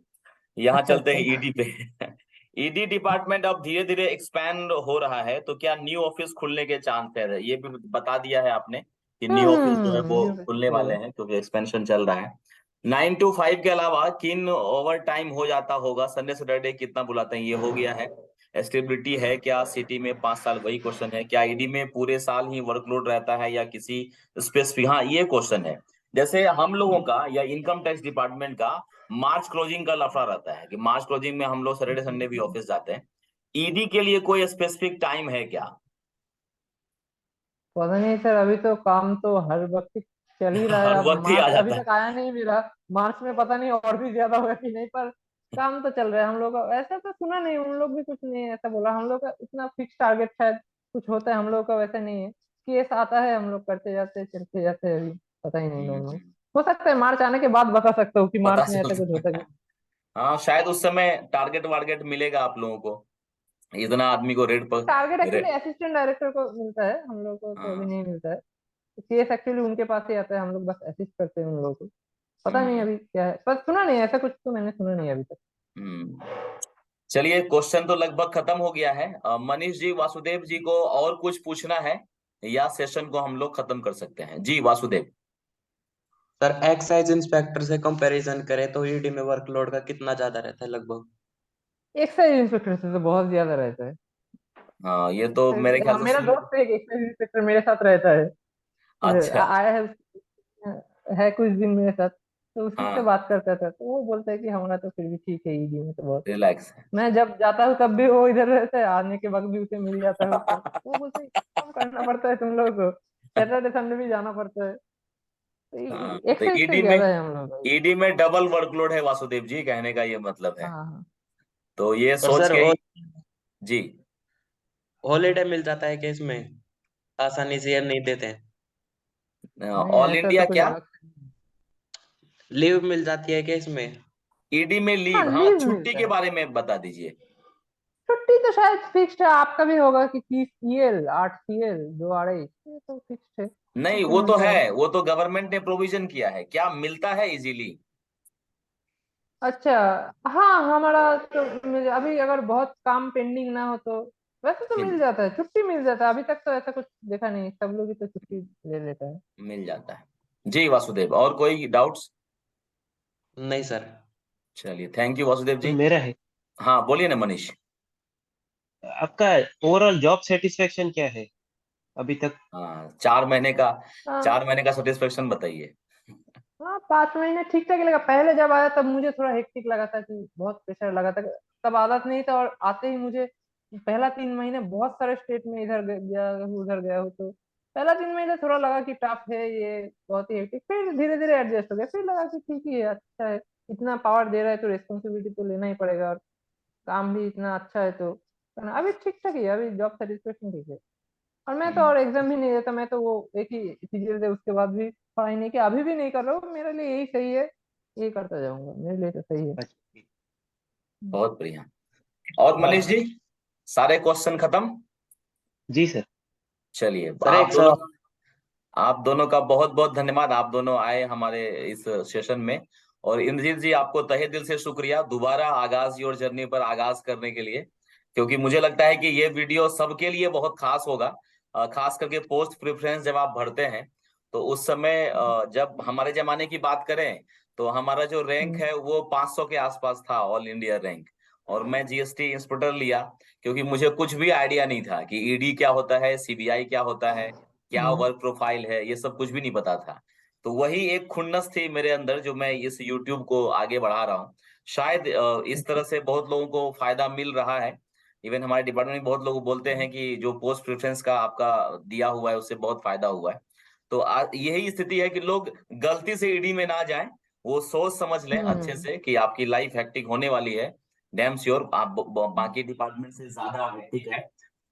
[SPEAKER 1] यहाँ
[SPEAKER 2] अच्छा
[SPEAKER 1] चलते हैं
[SPEAKER 2] अच्छा।
[SPEAKER 1] ईडी पे। ईडी डिपार्टमेंट अब धीरे धीरे एक्सपैंड हो रहा है, तो क्या न्यू ऑफिस खुलने के चांस है? ये भी बता दिया है आपने कि न्यू ऑफिस जो है वो
[SPEAKER 2] न्यू
[SPEAKER 1] खुलने वाले हैं, क्योंकि एक्सपेंशन चल रहा है। 9 to 5 के अलावा किन ओवर टाइम हो जाता होगा? संडे सैटरडे कितना बुलाते हैं? ये हो गया है। स्टेबिलिटी है क्या सिटी में 5 साल? वही क्वेश्चन है। क्या ईडी में पूरे साल ही वर्कलोड रहता है या किसी स्पेसिफिक? हाँ, ये क्वेश्चन है। जैसे हम लोगों का या इनकम टैक्स डिपार्टमेंट का मार्च क्लोजिंग का लफड़ा रहता है कि मार्च क्लोजिंग में हम लोग सैटरडे संडे भी ऑफिस जाते हैं। ईडी के लिए कोई स्पेसिफिक टाइम है क्या?
[SPEAKER 2] पता नहीं सर, अभी तो काम तो हर वक्त चल ही रहा है।
[SPEAKER 1] हर
[SPEAKER 2] अब
[SPEAKER 1] वक्त ही आ
[SPEAKER 2] मार्च अभी
[SPEAKER 1] जाता है।
[SPEAKER 2] तक आया नहीं मेरा। मार्च में पता नहीं और भी ज्यादा होगा कि नहीं, पर काम तो चल रहा है हम लोग का। ऐसा तो सुना नहीं, उन लोग भी कुछ नहीं ऐसा बोला। हम लोग का इतना फिक्स टारगेट शायद कुछ होता है, हम लोग का वैसा नहीं है। केस आता है, हम लोग करते जाते हैं, चलते जाते हैं। अभी पता ही नहीं नॉर्मल।
[SPEAKER 1] हम्म।
[SPEAKER 2] हो सकता है मार्च आने के बाद बता सकता हूँ कि
[SPEAKER 1] पता
[SPEAKER 2] मार्च में ऐसा कुछ होता
[SPEAKER 1] चलता
[SPEAKER 2] है
[SPEAKER 1] है। हाँ, शायद उस समय टारगेट वारगेट मिलेगा आप लोगों को, इतना आदमी को रेड पर
[SPEAKER 2] target actually
[SPEAKER 1] red.
[SPEAKER 2] Assistant director को मिलता है, हम लोग को तो अभी
[SPEAKER 1] हाँ।
[SPEAKER 2] नहीं मिलता है। केस एक्चुअली उनके पास ही आता है, हम लोग बस असिस्ट करते हैं उन लोगों को। पता नहीं
[SPEAKER 1] हम्म।
[SPEAKER 2] अभी क्या है, पर सुना नहीं ऐसा कुछ, तो मैंने सुना नहीं अभी तक।
[SPEAKER 1] हम्म। चलिए, क्वेश्चन तो लगभग खत्म हो गया है। मनीष जी, वासुदेव जी को और कुछ पूछना है या सेशन को हम लोग खत्म कर सकते हैं? जी वासुदेव।
[SPEAKER 3] सर एक्साइज इंस्पेक्टर से कंपैरिजन करें तो ईडी में वर्कलोड का कितना ज्यादा रहता है लगभग?
[SPEAKER 2] एक्साइज इंस्पेक्टर से तो बहुत ज्यादा रहता है।
[SPEAKER 1] हाँ, ये तो मेरे ख्याल
[SPEAKER 2] हाँ,
[SPEAKER 1] से
[SPEAKER 2] मेरा
[SPEAKER 1] सुन।
[SPEAKER 2] दोस्त एक एक्साइज इंस्पेक्टर मेरे साथ रहता है।
[SPEAKER 1] अच्छा।
[SPEAKER 2] आया है कुछ दिन मेरे साथ। तो उसी से
[SPEAKER 1] हाँ,
[SPEAKER 2] बात करता था, तो वो बोलता है कि हमारा तो फिर भी ठीक है, ईडी में तो बहुत।
[SPEAKER 1] रिलैक्स है।
[SPEAKER 2] मैं जब जाता हूँ तब भी वो इधर रहता है, आने के वक्त भी उसे मिल जाता है ऊपर। वो बोलते हैं काम करना पड़ता है तुम लोग को, सैटरडे संडे भी जाना पड़ता है।
[SPEAKER 1] हाँ,
[SPEAKER 2] तो
[SPEAKER 1] तो
[SPEAKER 2] एक्साइज से
[SPEAKER 1] ईडी में
[SPEAKER 2] ज्यादा है हम लोग का।
[SPEAKER 1] ईडी में डबल वर्कलोड है वासुदेव जी, कहने का ये मतलब है।
[SPEAKER 2] हाँ हाँ।
[SPEAKER 1] तो ये
[SPEAKER 3] और
[SPEAKER 1] सोच
[SPEAKER 3] सर
[SPEAKER 1] के ही। जी।
[SPEAKER 3] हॉलीडे मिल जाता है केस में? आसानी से ये नहीं देते हैं?
[SPEAKER 2] नहीं,
[SPEAKER 1] ऑल
[SPEAKER 2] ऐसा
[SPEAKER 1] इंडिया
[SPEAKER 2] तो कुछ
[SPEAKER 1] क्या?
[SPEAKER 2] अलग से नहीं।
[SPEAKER 3] लीव मिल जाती है केस में?
[SPEAKER 1] ईडी में
[SPEAKER 2] हाँ,
[SPEAKER 1] लीव, हाँ,
[SPEAKER 2] लीव
[SPEAKER 1] छुट्टी
[SPEAKER 2] मिलता
[SPEAKER 1] के
[SPEAKER 2] है।
[SPEAKER 1] बारे में बता दीजिए।
[SPEAKER 2] छुट्टी तो शायद फिक्स्ड है, आपका भी होगा कि 30 सीएल 8 सीएल 2 अढ़ाई, ये तो फिक्स्ड है,
[SPEAKER 1] नहीं,
[SPEAKER 2] छुट्टी
[SPEAKER 1] वो तो
[SPEAKER 2] मिलता है।
[SPEAKER 1] है, वो तो गवर्नमेंट ने प्रोविजन किया है, क्या मिलता है इजीली?
[SPEAKER 2] अच्छा। हाँ, हमारा तो अभी अगर बहुत काम पेंडिंग ना हो तो वैसे तो
[SPEAKER 1] मिल
[SPEAKER 2] मिल जाता है, छुट्टी मिल जाता है। अभी तक तो ऐसा कुछ देखा नहीं, सब लोग ही तो छुट्टी ले लेता है।
[SPEAKER 1] मिल जाता है। जी वासुदेव, और कोई डाउट्स?
[SPEAKER 3] नहीं सर।
[SPEAKER 1] चलिए, थैंक यू वासुदेव जी।
[SPEAKER 4] मेरा है।
[SPEAKER 1] हाँ, बोलिए ना मनीष।
[SPEAKER 4] आपका ओवरऑल जॉब सेटिस्फेक्शन क्या है अभी तक?
[SPEAKER 1] हाँ, 4 महीने का,
[SPEAKER 2] हाँ
[SPEAKER 1] 4 महीने का सेटिस्फेक्शन बताइए।
[SPEAKER 2] हाँ, 5 महीने ठीक ठाक लगा। पहले जब आया तब मुझे थोड़ा हेक्टिक लगा था कि बहुत प्रेशर लगा था। तब आदत नहीं था, और आते ही मुझे पहला 3 महीने बहुत सारे स्टेट में इधर गया हूँ उधर गया हूँ, तो पहला 3 महीने थोड़ा लगा कि टफ है ये, बहुत ही हेक्टिक। फिर धीरे धीरे एडजस्ट हो गया, फिर लगा कि ठीक ही है, अच्छा है। इतना पावर दे रहा है तो रिस्पॉन्सिबिलिटी तो लेना ही पड़ेगा, और काम भी इतना अच्छा है तो करना। अभी ठीक ठाक ही है, अभी जॉब सेटिस्फेक्शन ठीक है। और मैं तो
[SPEAKER 1] हम्म।
[SPEAKER 2] और एग्जाम भी नहीं देता, मैं तो वो एक ही सीरियल दे उसके बाद भी पढ़ाई नहीं किया, अभी भी नहीं कर रहा हूँ। मेरे लिए यही सही है, यही करता जाऊंगा, मेरे लिए तो सही है।
[SPEAKER 4] अच्छा।
[SPEAKER 1] बहुत बढ़िया। और मनीष जी, सारे क्वेश्चन खत्म?
[SPEAKER 4] जी सर।
[SPEAKER 1] चलिए,
[SPEAKER 3] सर एक सवाल।
[SPEAKER 1] आप दोनों का बहुत बहुत धन्यवाद, आप दोनों आए हमारे इस सेशन में। और इंद्रजीत जी, आपको तहे दिल से शुक्रिया दोबारा आगाज योर जर्नी पर आगाज करने के लिए, क्योंकि मुझे लगता है कि ये वीडियो सबके लिए बहुत खास होगा। खास करके पोस्ट प्रेफरेंस जब आप भरते हैं, तो उस समय जब हमारे जमाने की बात करें, तो हमारा जो रैंक
[SPEAKER 2] हम्म,
[SPEAKER 1] है वो 500 के आसपास था, ऑल इंडिया रैंक। और मैं जीएसटी इंस्पेक्टर लिया, क्योंकि मुझे कुछ भी आइडिया नहीं था कि ईडी क्या होता है, सीबीआई क्या होता है, क्या
[SPEAKER 2] हम्म,
[SPEAKER 1] वर्क प्रोफाइल है, ये सब कुछ भी नहीं पता था। तो वही एक खुन्नस थी मेरे अंदर, जो मैं इस यूट्यूब को आगे बढ़ा रहा हूँ। शायद इस तरह से बहुत लोगों को फायदा मिल रहा है। इवन हमारे डिपार्टमेंट में बहुत लोग बोलते हैं कि जो पोस्ट प्रेफरेंस का आपका दिया हुआ है उससे बहुत फायदा हुआ है। तो यही स्थिति है कि लोग गलती से ईडी में ना जाएं, वो सोच समझ लें अच्छे
[SPEAKER 2] हम्म,
[SPEAKER 1] से कि आपकी लाइफ हेक्टिक होने वाली है। डैम श्योर आप बाकी डिपार्टमेंट से ज्यादा हेक्टिक है।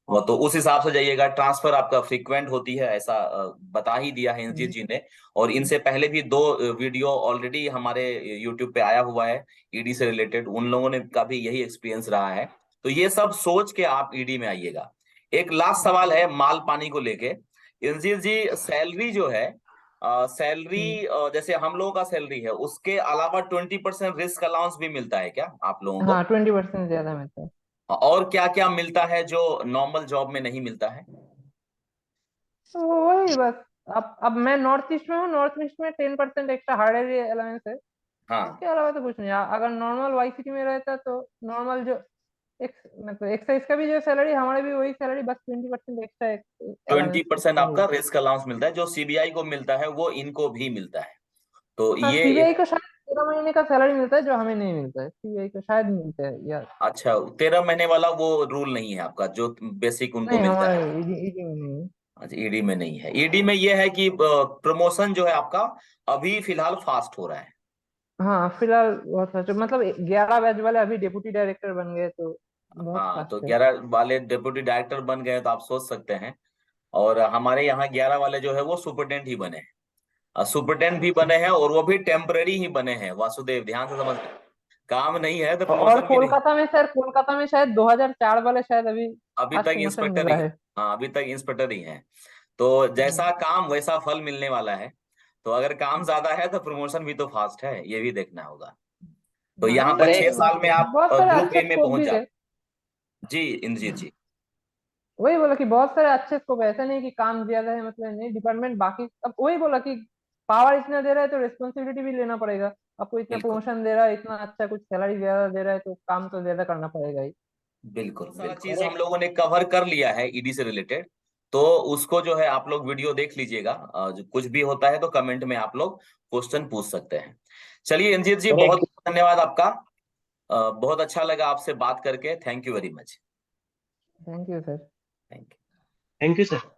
[SPEAKER 1] वो तो उस हिसाब से जाइएगा। ट्रांसफर आपका फ्रीक्वेंट होती है, ऐसा बता ही दिया है इंद्रजीत
[SPEAKER 2] हम्म,
[SPEAKER 1] जी ने। और इनसे पहले भी 2 वीडियो ऑलरेडी हमारे यूट्यूब पे आया हुआ है ईडी से रिलेटेड, उन लोगों ने का भी यही एक्सपीरियंस रहा है। तो ये सब सोच के आप ईडी में आइएगा। एक लास्ट सवाल है माल पानी को लेके। इंद्रजीत जी, सैलरी जो है, सैलरी
[SPEAKER 2] हम्म।
[SPEAKER 1] जैसे हम लोगों का सैलरी है, उसके अलावा 20% रिस्क अलाउंस भी मिलता है क्या आप लोगों
[SPEAKER 2] हाँ,
[SPEAKER 1] को?
[SPEAKER 2] 20% ज्यादा मिलता है।
[SPEAKER 1] और क्या क्या मिलता है जो नॉर्मल जॉब में नहीं मिलता है?
[SPEAKER 2] तो वही बस। अब मैं नॉर्थ ईस्ट में हूँ, नॉर्थ ईस्ट में 10% एक्स्ट्रा हार्डवेयर अलाउंस है।
[SPEAKER 1] हाँ।
[SPEAKER 2] उसके अलावा तो कुछ नहीं। अगर नॉर्मल वाई सिटी में रहता तो नॉर्मल जो मतलब एक्साइज का भी जो सैलरी, हमारे भी वही सैलरी, बस 20% extra
[SPEAKER 1] twenty
[SPEAKER 2] allowance
[SPEAKER 1] percent
[SPEAKER 2] extra
[SPEAKER 1] आपका
[SPEAKER 2] मिलता
[SPEAKER 1] रिस्क अलाउंस मिलता है, जो सीबीआई को मिलता है वो इनको भी मिलता है। तो
[SPEAKER 2] है। हाँ,
[SPEAKER 1] ये
[SPEAKER 2] सीबीआई को शायद 13 महीने का सैलरी मिलता है जो हमें नहीं मिलता है, सीबीआई को शायद मिलता है या
[SPEAKER 1] अच्छा, 13 महीने वाला वो रूल नहीं है आपका, जो बेसिक उनको
[SPEAKER 2] नहीं,
[SPEAKER 1] मिलता
[SPEAKER 2] हमारे
[SPEAKER 1] है।
[SPEAKER 2] ईडी में नहीं है।
[SPEAKER 1] अच्छा, ईडी में नहीं है। ईडी में ये है कि प्रमोशन जो है आपका अभी फिलहाल फास्ट हो रहा है।
[SPEAKER 2] हाँ फिलहाल बहुत अच्छा, मतलब 11 बैच वाले अभी डिप्टी डायरेक्टर बन गए तो बहुत
[SPEAKER 1] हाँ, तो
[SPEAKER 2] फास्ट है।
[SPEAKER 1] 11 वाले डिप्टी डायरेक्टर बन गए तो आप सोच सकते हैं। और हमारे यहाँ 11 वाले जो है वो सुपरटेंडेंट ही बने हैं, सुपरटेंडेंट भी बने हैं, और वो भी टेम्पररी ही बने हैं। वासुदेव, ध्यान से समझ, काम नहीं है तो
[SPEAKER 2] और
[SPEAKER 1] प्रमोशन भी नहीं।
[SPEAKER 2] कोलकाता में सर, कोलकाता में शायद 2004 वाले शायद अभी
[SPEAKER 1] अभी
[SPEAKER 2] आज
[SPEAKER 1] तक
[SPEAKER 2] प्रमोशन
[SPEAKER 1] इंस्पेक्टर
[SPEAKER 2] मिला
[SPEAKER 1] ही,
[SPEAKER 2] है।
[SPEAKER 1] हाँ अभी तक इंस्पेक्टर ही है। तो जैसा काम वैसा फल मिलने वाला है। तो अगर काम ज्यादा है तो प्रमोशन भी तो फास्ट है, ये भी देखना होगा। तो
[SPEAKER 2] हाँ
[SPEAKER 1] यहाँ
[SPEAKER 2] नहीं,
[SPEAKER 1] पर
[SPEAKER 3] सर
[SPEAKER 1] 6 साल में आप
[SPEAKER 2] बहुत सारे
[SPEAKER 1] ग्रुप
[SPEAKER 2] अच्छे
[SPEAKER 1] ए में
[SPEAKER 2] स्कोप
[SPEAKER 1] पहुंच
[SPEAKER 2] भी है।
[SPEAKER 1] जाते। जी इंद्रजीत जी।
[SPEAKER 2] वही बोला कि बहुत सारे अच्छे स्कोप है, ऐसा नहीं कि काम ज्यादा है मतलब नहीं, डिपार्टमेंट बाकी, अब वही बोला कि पावर इतना दे रहा है तो रिस्पॉन्सिबिलिटी भी लेना पड़ेगा। आपको इतना
[SPEAKER 1] बिल्कुल
[SPEAKER 2] प्रमोशन दे रहा है, इतना अच्छा कुछ सैलरी ज्यादा दे रहा है, तो काम तो ज्यादा करना पड़ेगा ही।
[SPEAKER 1] बिल्कुल, सारा चीज हम लोगों ने कवर कर लिया है ईडी से रिलेटेड। तो उसको जो है आप लोग वीडियो देख लीजिएगा, जो कुछ भी होता है तो कमेंट में आप लोग क्वेश्चन पूछ सकते हैं। चलिए इंद्रजीत जी,
[SPEAKER 3] सर
[SPEAKER 1] बहुत
[SPEAKER 3] एक
[SPEAKER 1] बहुत धन्यवाद आपका। बहुत अच्छा लगा आपसे बात करके। Thank you very much.
[SPEAKER 2] Thank you sir.
[SPEAKER 1] Thank you.
[SPEAKER 4] Thank you sir.